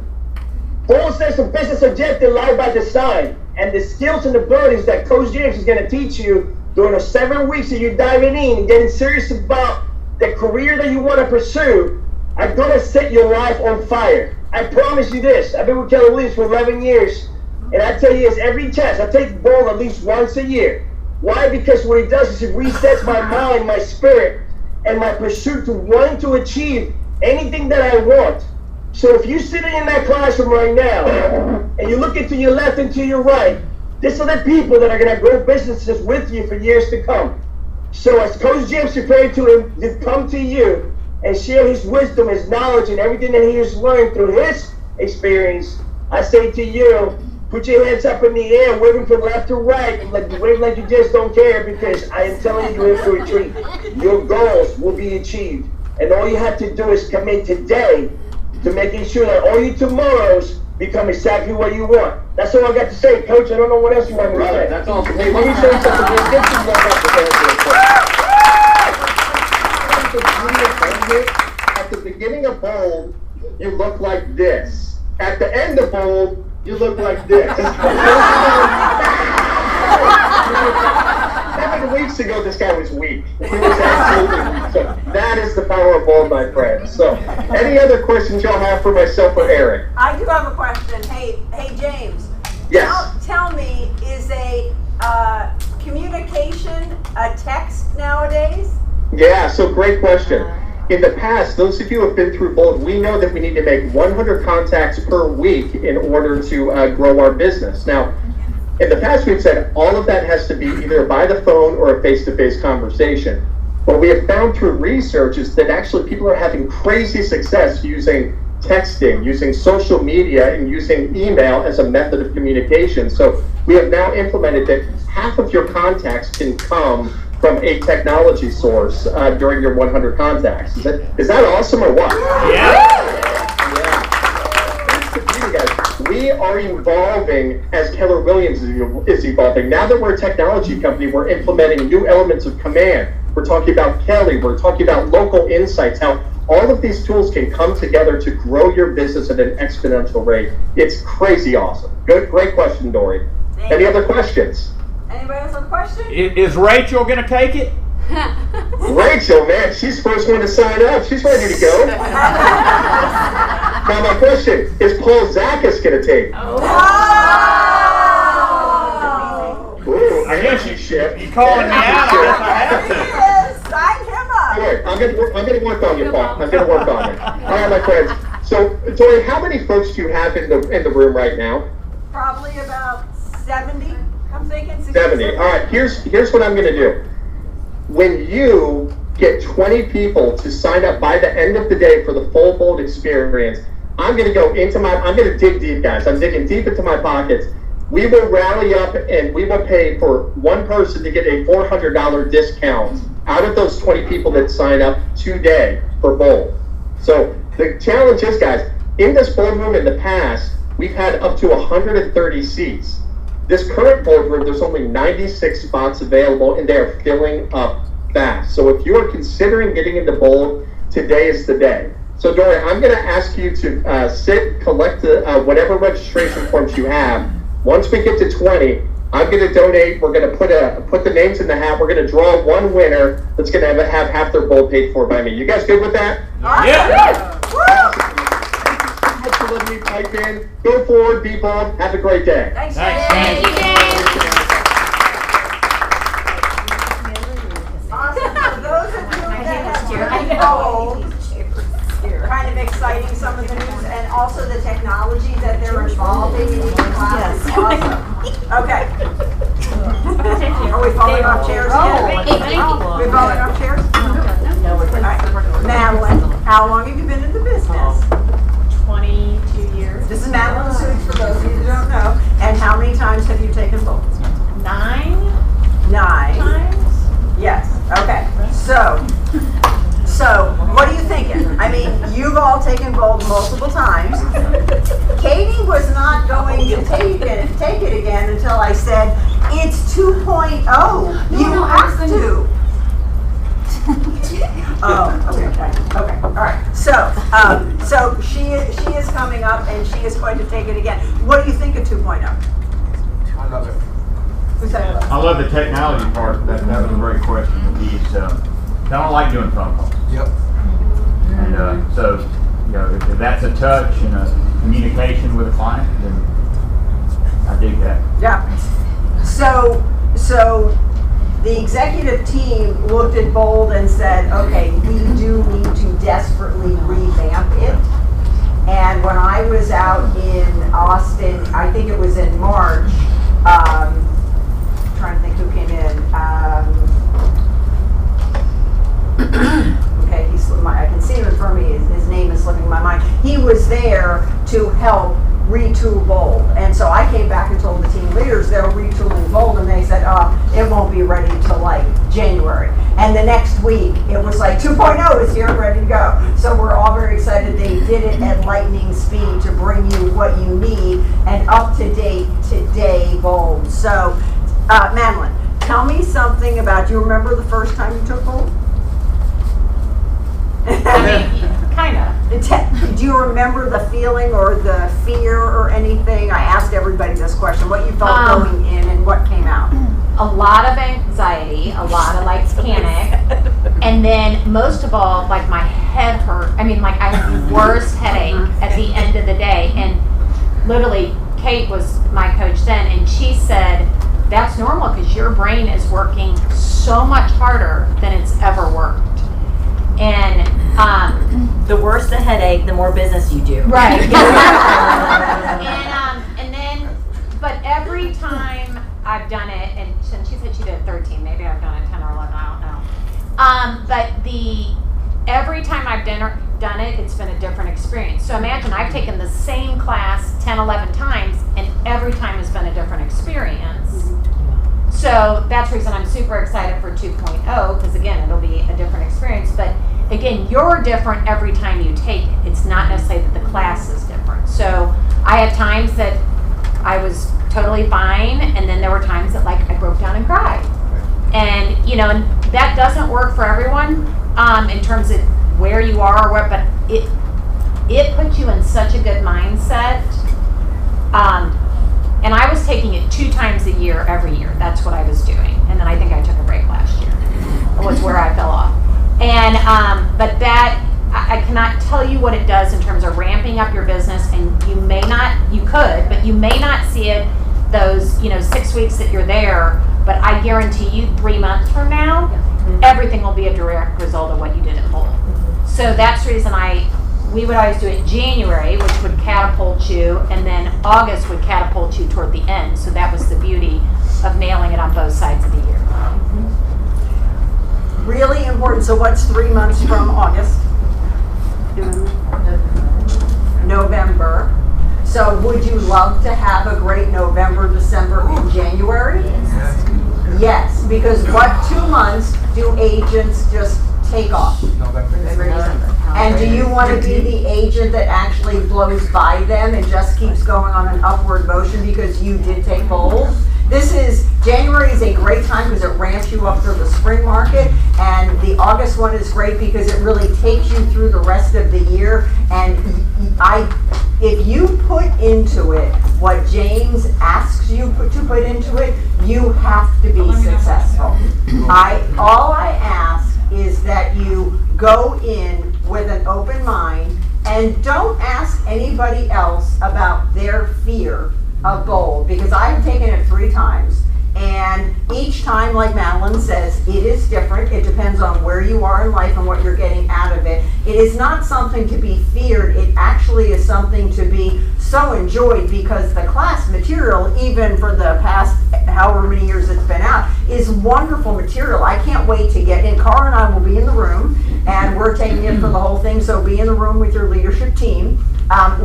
Bold says the business objective lie by design, and the skills and abilities that Coach James is going to teach you during the 7 weeks that you're diving in and getting serious about the career that you want to pursue are going to set your life on fire. I promise you this. I've been with Keller Williams for 11 years, and I tell you this every chance. I take Bold at least once a year. Why? Because what it does is it resets my mind, my spirit, and my pursuit to wanting to achieve anything that I want. So if you're sitting in that classroom right now and when you look into your left and to your right, these are the people that are going to grow businesses with you for years to come. So as Coach Jim's prepared to come to you and share his wisdom, his knowledge, and everything that he has learned through his experience, I say to you, put your hands up in the air, waving from left to right, and wave like you just don't care, because I am telling you, you're in for a treat. Your goals will be achieved. And all you have to do is commit today to making sure that all your tomorrows become exactly what you want. That's all I got to say, Coach. I don't know what else you want me to say. That's awesome. Hey, let me say something. We'll get you one up at the beginning of bold, you look like this. At the end of bold, you look like this. 7 weeks ago, this guy was weak. He was absolutely weak. So that is the power of bold, my friends. So, any other questions y'all have for myself or Eric? I do have a question. Hey, James. Yes. Tell me, is a communication a text nowadays? Yeah, so great question. In the past, those of you who have been through Bold, we know that we need to make 100 contacts per week in order to grow our business. Now, in the past, we've said all of that has to be either by the phone or a face-to-face conversation. What we have found through research is that actually people are having crazy success using texting, using social media, and using email as a method of communication. So we have now implemented that half of your contacts can come from a technology source during your 100 contacts. Is that awesome or what? Yeah. That's the beauty, guys. We are evolving as Keller Williams is evolving. Now that we're a technology company, we're implementing new elements of command. We're talking about Kelly. We're talking about local insights, how all of these tools can come together to grow your business at an exponential rate. It's crazy awesome. Great question, Dory. Any other questions? Anybody else have a question? Is Rachel going to take it? Rachel, man, she's the first one to sign up. She's ready to go. Now my question, is Paul Zakas going to take it? Ooh, I guess you ship. You calling me out? I guess I have to. Sign him up. All right, I'm going to work on you, Paul. I'm going to work on it. All right, my friends. So, Dory, how many folks do you have in the room right now? Probably about 70. I'm thinking 60. 70. All right, here's what I'm going to do. When you get 20 people to sign up by the end of the day for the full Bold experience, I'm going to dig deep, guys. I'm digging deep into my pockets. We will rally up and we will pay for one person to get a $400 discount out of those 20 people that sign up today for Bold. So the challenge is, guys, in this Bold room in the past, we've had up to 130 seats. This current Bold room, there's only 96 spots available, and they are filling up fast. So if you are considering getting into Bold, today is the day. So Dory, I'm going to ask you to collect whatever registration forms you have. Once we get to 20, I'm going to donate. We're going to put the names in the hat. We're going to draw one winner that's going to have half their Bold paid for by me. You guys good with that? Yeah. So let me pipe in. Go forward, be bold. Have a great day. Thanks, Thank you, James. Awesome. For those of you that have been involved, kind of exciting, some of the news, and also the technology that they're involving in the class is awesome. Okay. Are we falling off chairs again? We falling off chairs? No, we're All right. Madeline, how long have you been in the business? 22 years. This is Madeline Suits, for those of you who don't know. And how many times have you taken Bold? 9 9 times. Yes. Okay. So what are you thinking? I mean, you've all taken Bold multiple times. Katie was not going to take it again until I said it's 2.0. You have to. Okay. All right. So she is coming up and she is going to take it again. What do you think of 2.0? I love it. Who's that? I love the technology part. That was a great question. I don't like doing phone calls. Yep. And so, if that's a touch and a communication with a client, then I dig that. Yeah. So the executive team looked at Bold and said, okay, we do need to desperately revamp it. And when I was out in Austin, I think retool Bold. And so I came back and told the team leaders they're retooling Bold, and they said, it won't be ready till like January. And the next week, it was like 2.0 is here, ready to go. So we're all very excited. They did it at lightning speed to bring you what you need and up to date today Bold. So, Madeline, tell me something about, do you remember the first time you took Bold? Kinda. Do you remember the feeling or the fear or anything? I asked everybody this question, what you felt going in and what came out. A lot of anxiety, a lot of like panic, and then most of all, like my head hurt. I mean, like I had the worst headache at the end of the day, and literally Kate was my coach then, and she said, that's normal because your brain is working so much harder than it's ever worked. And the worse the headache, the more business you do. Right. And then, but every time I've done it, and she said she did it 13, maybe I've done it 10 or 11, I don't know. But every time I've done it, it's been a different experience. So imagine I've taken the same class 10, 11 times, and every time has been a different experience. So that's the reason I'm super excited for 2.0, because again, it'll be a different experience. But again, you're different every time you take it. It's not necessarily that the class is different. So I had times that I was totally fine, and then there were times that like I broke down and cried. And and that doesn't work for everyone in terms of where you are or what, but it puts you in such a good mindset. And I was taking it 2 times a year, every year. That's what I was doing. And then I think I took a break last year. It was where I fell off. And, but that, I cannot tell you what it does in terms of ramping up your business. And you may not see it those, 6 weeks that you're there. But I guarantee you 3 months from now, everything will be a direct result of what you did at Bold. So that's the reason we would always do it January, which would catapult you, and then August would catapult you toward the end. So that was the beauty of nailing it on both sides of the year. Really important. So what's 3 months from August? November. So would you love to have a great November, December, and January? Yes, because what 2 months do agents just take off? November, December. And do you want to be the agent that actually blows by them and just keeps going on an upward motion because you did take Bold? January is a great time because it ramps you up through the spring market, and the August one is great because it really takes you through the rest of the year. And if you put into it what James asks you to put into it, you have to be successful. All I ask is that you go in with an open mind and don't ask anybody else about their fear of Bold, because I've taken it 3 times, and each time, like Madeline says, it is different. It depends on where you are in life and what you're getting out of it. It is not something to be feared. It actually is something to be so enjoyed, because the class material, even for the past however many years it's been out, is wonderful material. I can't wait to get in. Cara and I will be in the room, and we're taking it for the whole thing, so be in the room with your leadership team.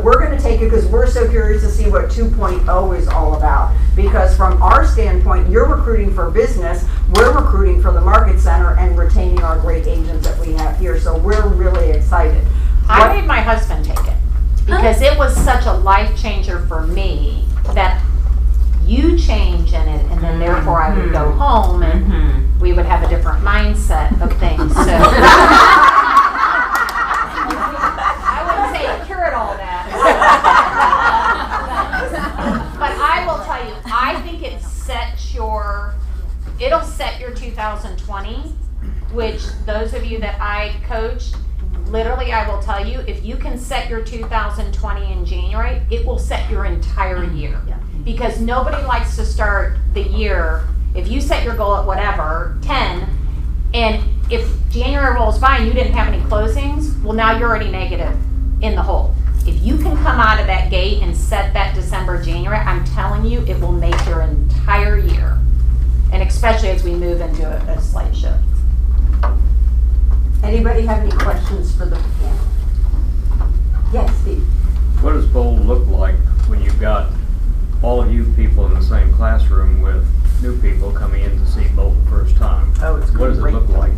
We're going to take it because we're so curious to see what 2.0 is all about. Because from our standpoint, you're recruiting for business, we're recruiting for the market center and retaining our great agents that we have here. So we're really excited. I made my husband take it because it was such a life changer for me that you change in it, and then therefore I would go home and we would have a different mindset of things. So. All that. But I will tell you, I think it'll set your 2020, which those of you that I coach, literally I will tell you, if you can set your 2020 in January, it will set your entire year. Because nobody likes to start the year, if you set your goal at whatever, 10, and if January rolls by and you didn't have any closings, well now you're already negative in the hole. If you can come out of that gate and set that December, January, I'm telling you, it will make your entire year. And especially as we move into a slight shift. Anybody have any questions for the panel? Yes, Steve. What does Bold look like when you've got all of you people in the same classroom with new people coming in to see both first time? Oh, it's what does it look like?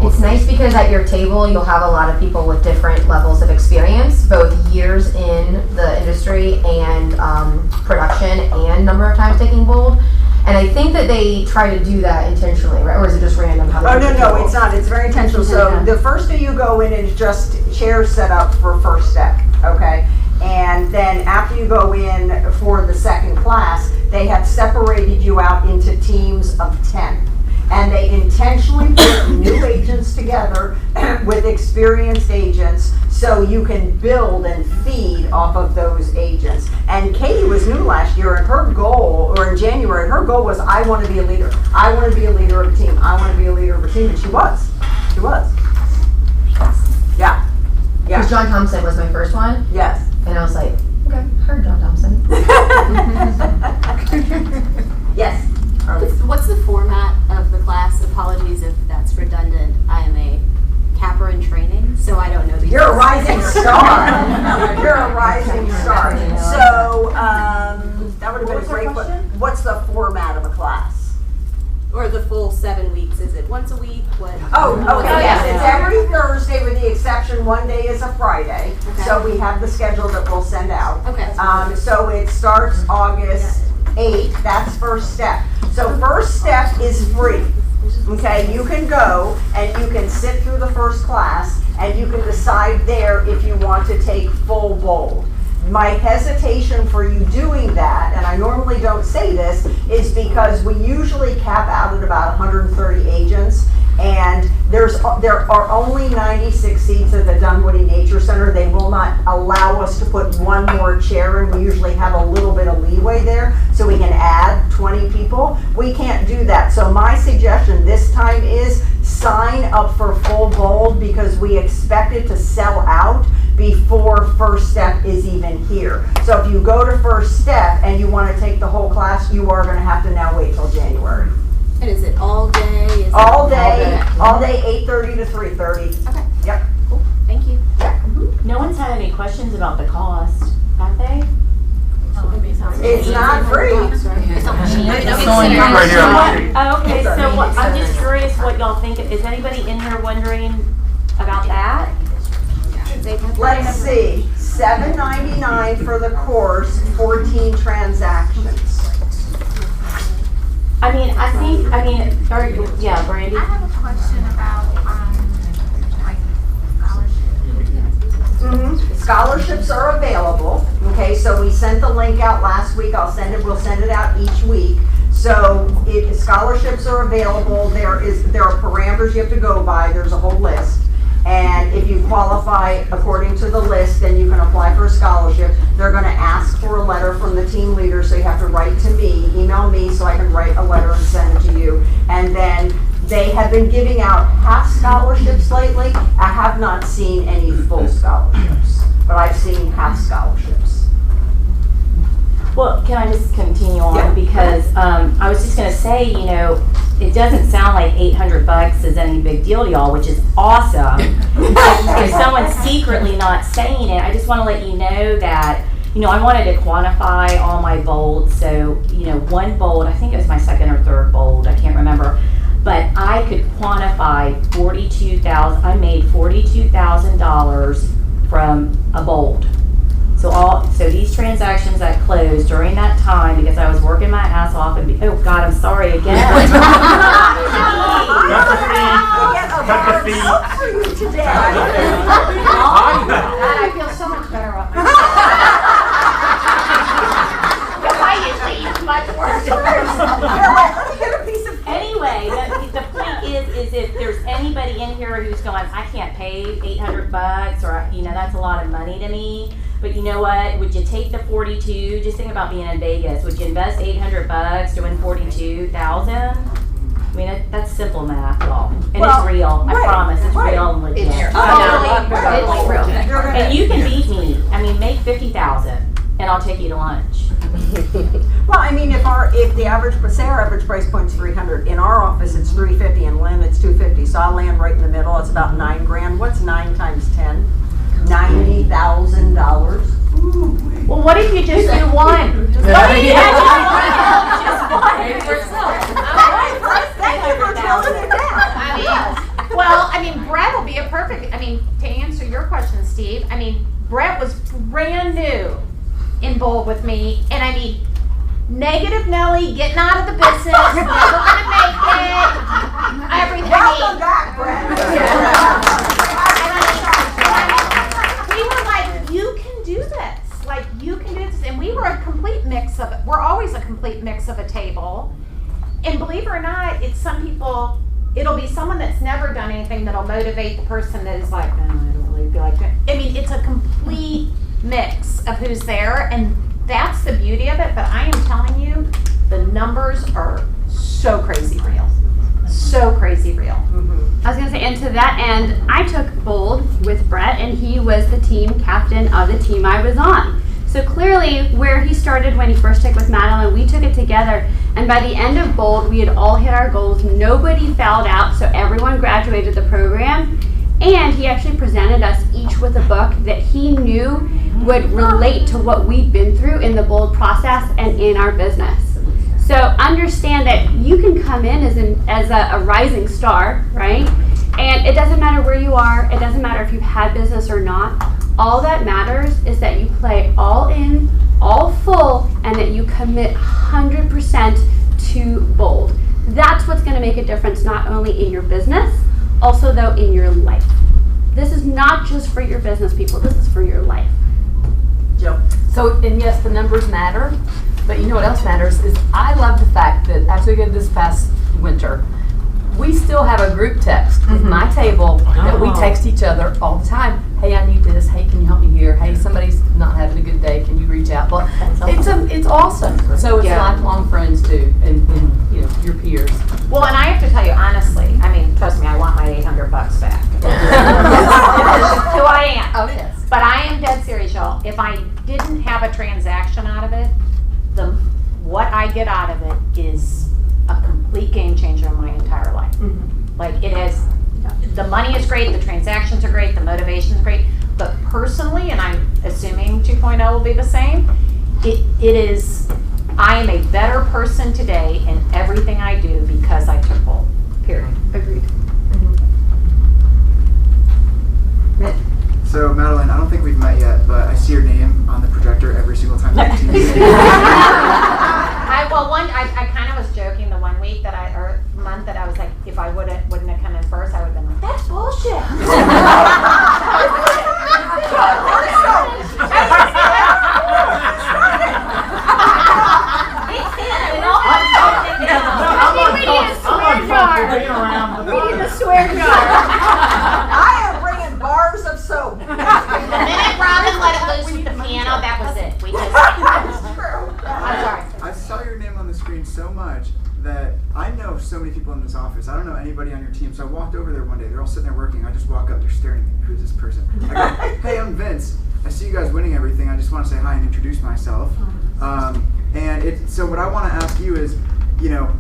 It's nice because at your table you'll have a lot of people with different levels of experience, both years in the industry and production and number of times taking bold. And I think that they try to do that intentionally, right? Or is it just random? How Oh, no, it's not. It's very intentional. So the first day you go in is just chairs set up for first step, okay? And then after you go in for the second class, they have separated you out into teams of 10. And they intentionally put new agents together with experienced agents so you can build and feed off of those agents. And Katie was new last year, and her goal, or in January, her goal was, I want to be a leader. I want to be a leader of a team. I want to be a leader of a team. And she was. She was. Yeah. Because John Thompson was my first one. Yes. And I was like, okay, I heard John Thompson. Yes. What's the format of the class? Apologies if that's redundant. I am a capper in training, so I don't know the You're a rising star. You're a rising star. So that would have been a great question. What's the format of a class? Or the full 7 weeks? Is it once a week? What? Oh, okay, yes. It's every Thursday with the exception one day is a Friday. Okay. So we have the schedule that we'll send out. Okay. So it starts August 8th. That's first step. So first step is free. Okay, you can go and you can sit through the first class and you can decide there if you want to take full bold. My hesitation for you doing that, and I normally don't say this, is because we usually cap out at about 130 agents, and there are only 96 seats at the Dunwoody Nature Center. They will not allow us to put one more chair in. We usually have a little bit of leeway there, so we can add 20 people. We can't do that. So my suggestion this time is sign up for full bold, because we expect it to sell out before first step is even here. So if you go to first step and you want to take the whole class, you are going to have to now wait till January. And is it all day? All day, 8:30 to 3:30. Okay. Yep. Cool. Thank you. Yeah. No one's had any questions about the cost, have they? It's not free. It's on the sheet. Right here on the sheet. Oh, okay, so I'm just curious what y'all think. Is anybody in here wondering about that? Let's see, $7.99 for the course, 14 transactions. Yeah, Brandy? I have a question about scholarships. Scholarships are available. Okay, so we sent the link out last week. We'll send it out each week. So if scholarships are available, there are parameters you have to go by. There's a whole list. And if you qualify according to the list, then you can apply for a scholarship. They're going to ask for a letter from the team leader, so you have to write to me, email me so I can write a letter and send it to you. And then they have been giving out half scholarships lately. I have not seen any full scholarships, but I've seen half scholarships. Well, can I just continue on? Yeah. Because I was just going to say, it doesn't sound like $800 is any big deal to y'all, which is awesome. If someone's secretly not saying it, I just want to let you know that, I wanted to quantify all my bolds. So, one bold, I think it was my second or third bold, I can't remember. But I could quantify I made $42,000 from a bold. So these transactions that closed during that time, because I was working my ass off oh God, I'm sorry again. Cut the fee. For you today. I feel so much better about myself. I usually use much worse. Let me get a piece of Anyway, the point is if there's anybody in here who's going, I can't pay $800 or, that's a lot of money to me. But you know what? Would you take the 42? Just think about being in Vegas. Would you invest $800 to win 42,000? I mean, that's simple math, y'all. And it's real. I promise. It's real and legit. It's real. And you can beat me. I mean, make 50,000 and I'll take you to lunch. Well, I mean, if our average price point is $300, in our office it's $350, and Lynn it's $250. So I'll land right in the middle. It's about $9,000. What's 9 times 10? $90,000. Well, what if you just do one? What if you had just one? Thank you for telling me that. Well, I mean, Brett will be a perfect, I mean, to answer your question, Steve, I mean, Brett was brand new in Bold with me, and I mean, negative Nelly, getting out of the business, never gonna make it, everything. Welcome back, Brett. We were like, you can do this, like, you can do this, and we were a complete mix of, we're always a complete mix of a table, and believe it or not, it's some people, it'll be someone that's never done anything that'll motivate the person that is like, no, I don't really feel like that. I mean, it's a complete mix of who's there, and that's the beauty of it. But I am telling you, the numbers are so crazy real. So crazy real. I was gonna say, and to that end, I took Bold with Brett, and he was the team captain of the team I was on. So clearly, where he started when he first took with Madeline, we took it together. And by the end of Bold, we had all hit our goals. Nobody fouled out, so everyone graduated the program. And he actually presented us each with a book that he knew would relate to what we've been through in the Bold process and in our business. So understand that you can come in as a rising star, right? And it doesn't matter where you are. It doesn't matter if you've had business or not. All that matters is that you play all in, all full, and that you commit 100% to Bold. That's what's going to make a difference not only in your business, also though in your life. This is not just for your business, people. This is for your life. Joe. So, and yes, the numbers matter, but you know what else matters is I love the fact that after we did this past winter, we still have a group text with my table that we text each other all the time. Hey, I need this. Hey, can you help me here? Hey, somebody's not having a good day. Can you reach out? Well, it's awesome. So it's lifelong friends too, and you know your peers. Well, and I have to tell you honestly, I mean, trust me, I want my $800 back. Who I am. Oh yes. But I am dead serious, y'all. If I didn't have a transaction out of it, what I get out of it is a complete game changer in my entire life. Like it has, the money is great, the transactions are great, the motivation is great, but personally, and I'm assuming 2.0 will be the same, it is, I am a better person today in everything I do because I took Bold, period. Agreed. So Madeline, I don't think we've met yet, but I see your name on the projector every single time the team meeting. I kind of was joking the one week that month that I was like, if I wouldn't have come in first, I would have been like, that's bullshit. We need a swear jar. I am bringing bars of soap. The minute Robin let it loose with the piano, that was it. We just. That's true. I'm sorry. I saw your name on the screen so much that I know so many people in this office. I don't know anybody on your team. So I walked over there one day. They're all sitting there working. I just walk up. They're staring at me. Who's this person? I go, hey, I'm Vince. I see you guys winning everything. I just want to say hi and introduce myself. So what I want to ask you is, you know,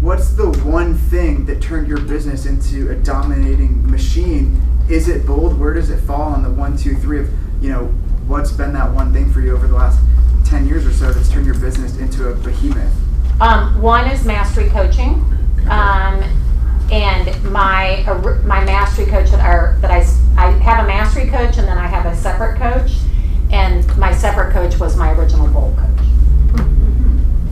what's the one thing that turned your business into a dominating machine? Is it Bold? Where does it fall on the 1, 2, 3 of, you know, what's been that one thing for you over the last 10 years or so that's turned your business into a behemoth? One is mastery coaching, and my mastery coach that I have a mastery coach and then I have a separate coach, and my separate coach was my original Bold coach.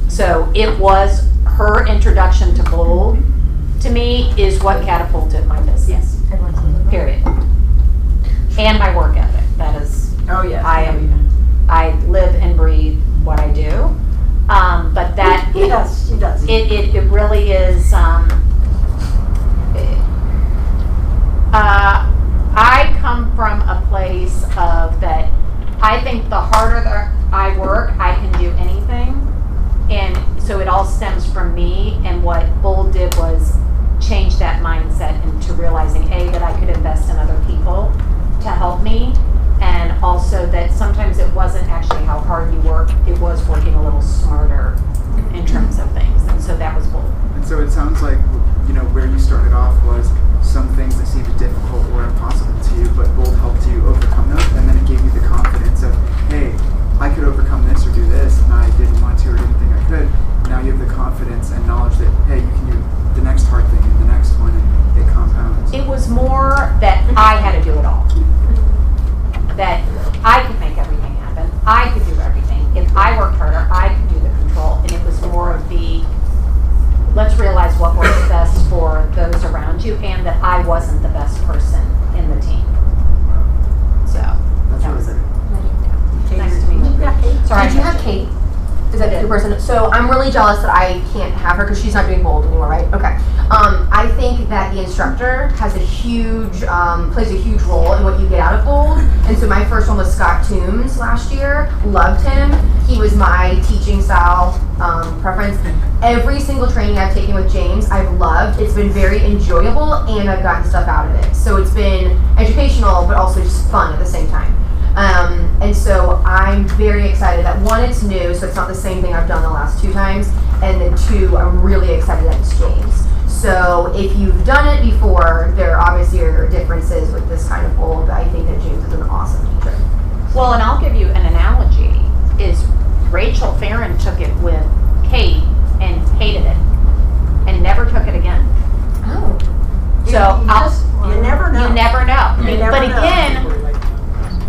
So it was her introduction to Bold to me is what catapulted my business. Yes. Period. And my work ethic. That is. Oh yeah. I live and breathe what I do. But that she does. It really is. I come from a place of that. I think the harder that I work, I can do anything, and so it all stems from me. And what Bold did was change that mindset into realizing that I could invest in other people to help me, and also that sometimes it wasn't actually how hard you work, it was working a little smarter in terms of things, and so that was Bold. And so it sounds like, you know, where you started off was some things that seemed difficult or impossible to you, but Bold helped you overcome those, and then it gave you the confidence of, hey, that your person? So I'm really jealous that I can't have her because she's not doing bold anymore, right? Okay. I think that the instructor has a huge, plays a huge role in what you get out of bold. And so my first one was Scott Toombs last year. Loved him. He was my teaching style preference. Every single training I've taken with James, I've loved. It's been very enjoyable and I've gotten stuff out of it. So it's been educational, but also just fun at the same time. And so I'm very excited that one, it's new, so it's not the same thing I've done the last 2 times, and then 2, I'm really excited that it's James. So if you've done it before, there obviously are differences with this kind of bold, but I think that James is an awesome teacher. Well, and I'll give you an analogy, is Rachel Farren took it with Kate and hated it, and never took it again. Oh. So You never know. You never know. You never But know. again,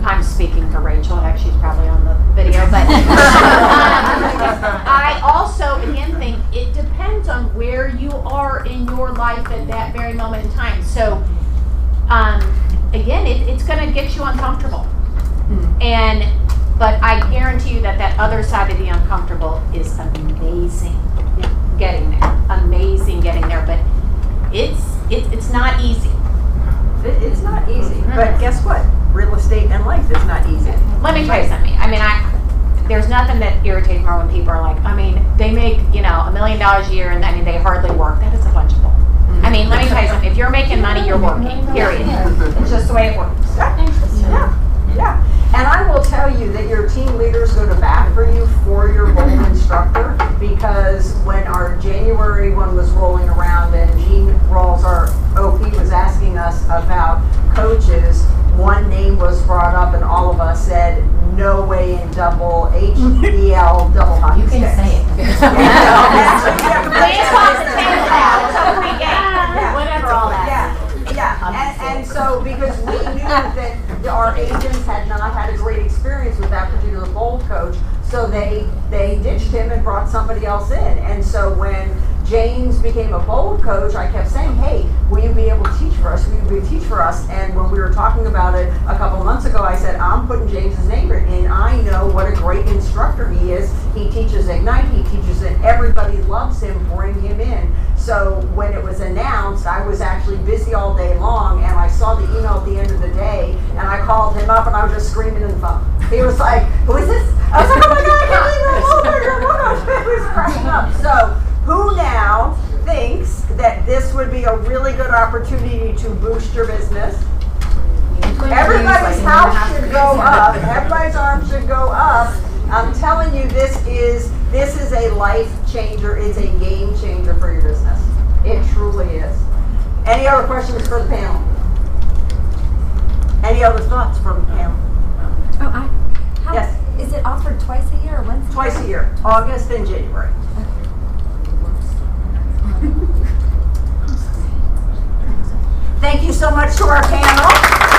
I'm speaking for Rachel, heck, she's probably on the video, but I also, again, think it depends on where you are in your life at that very moment in time. So, again, it's going to get you uncomfortable. But I guarantee you that other side of the uncomfortable is amazing getting there. Amazing getting there, but it's not easy. It's not easy, but guess what? Real estate and life is not easy. Let me tell you something. I mean, there's nothing that irritates more when people are like, I mean, they make, $1 million a year and I mean, they hardly work. That is a bunch of bull. I mean, let me tell you something. If you're making money, you're working, period. It's just the way it works. Yeah. And I will tell you that your team leaders go to bat for you for your bold instructor, because when our January one was rolling around and Gene Rawls, our OP, was asking us about coaches, one name was brought up and all of us said, no way in double HBL double hockey sticks. You can say it. Please talk to Taylor now. It's a free game. Whatever all that. Yeah. And so, because we knew that our agents had not had a great experience with that particular bold coach, so they ditched him and brought somebody else in. And so when James became a bold coach, I kept saying, hey, will you be able to teach for us? Will you be able to teach for us? And when we were talking about it a couple of months ago, I said, I'm putting James's name in, and I know what a great instructor he is. He teaches Ignite, he teaches it, everybody loves him, bring him in. So when it was announced, I was actually busy all day long, and I saw the email at the end of the day, and I called him up, and I was just screaming in the phone. He was like, who is this? I was like, oh my God, I can't believe it. Oh my gosh, he was cracking up. So who now thinks that this would be a really good opportunity to boost your business? Everybody's house should go up. Everybody's arm should go up. I'm telling you, this is a life changer. It's a game changer for your business. It truly is. Any other questions for the panel? Any other thoughts from the panel? Yes. Is it offered twice a year or once? Twice a year, August and January. Thank you so much to our panel.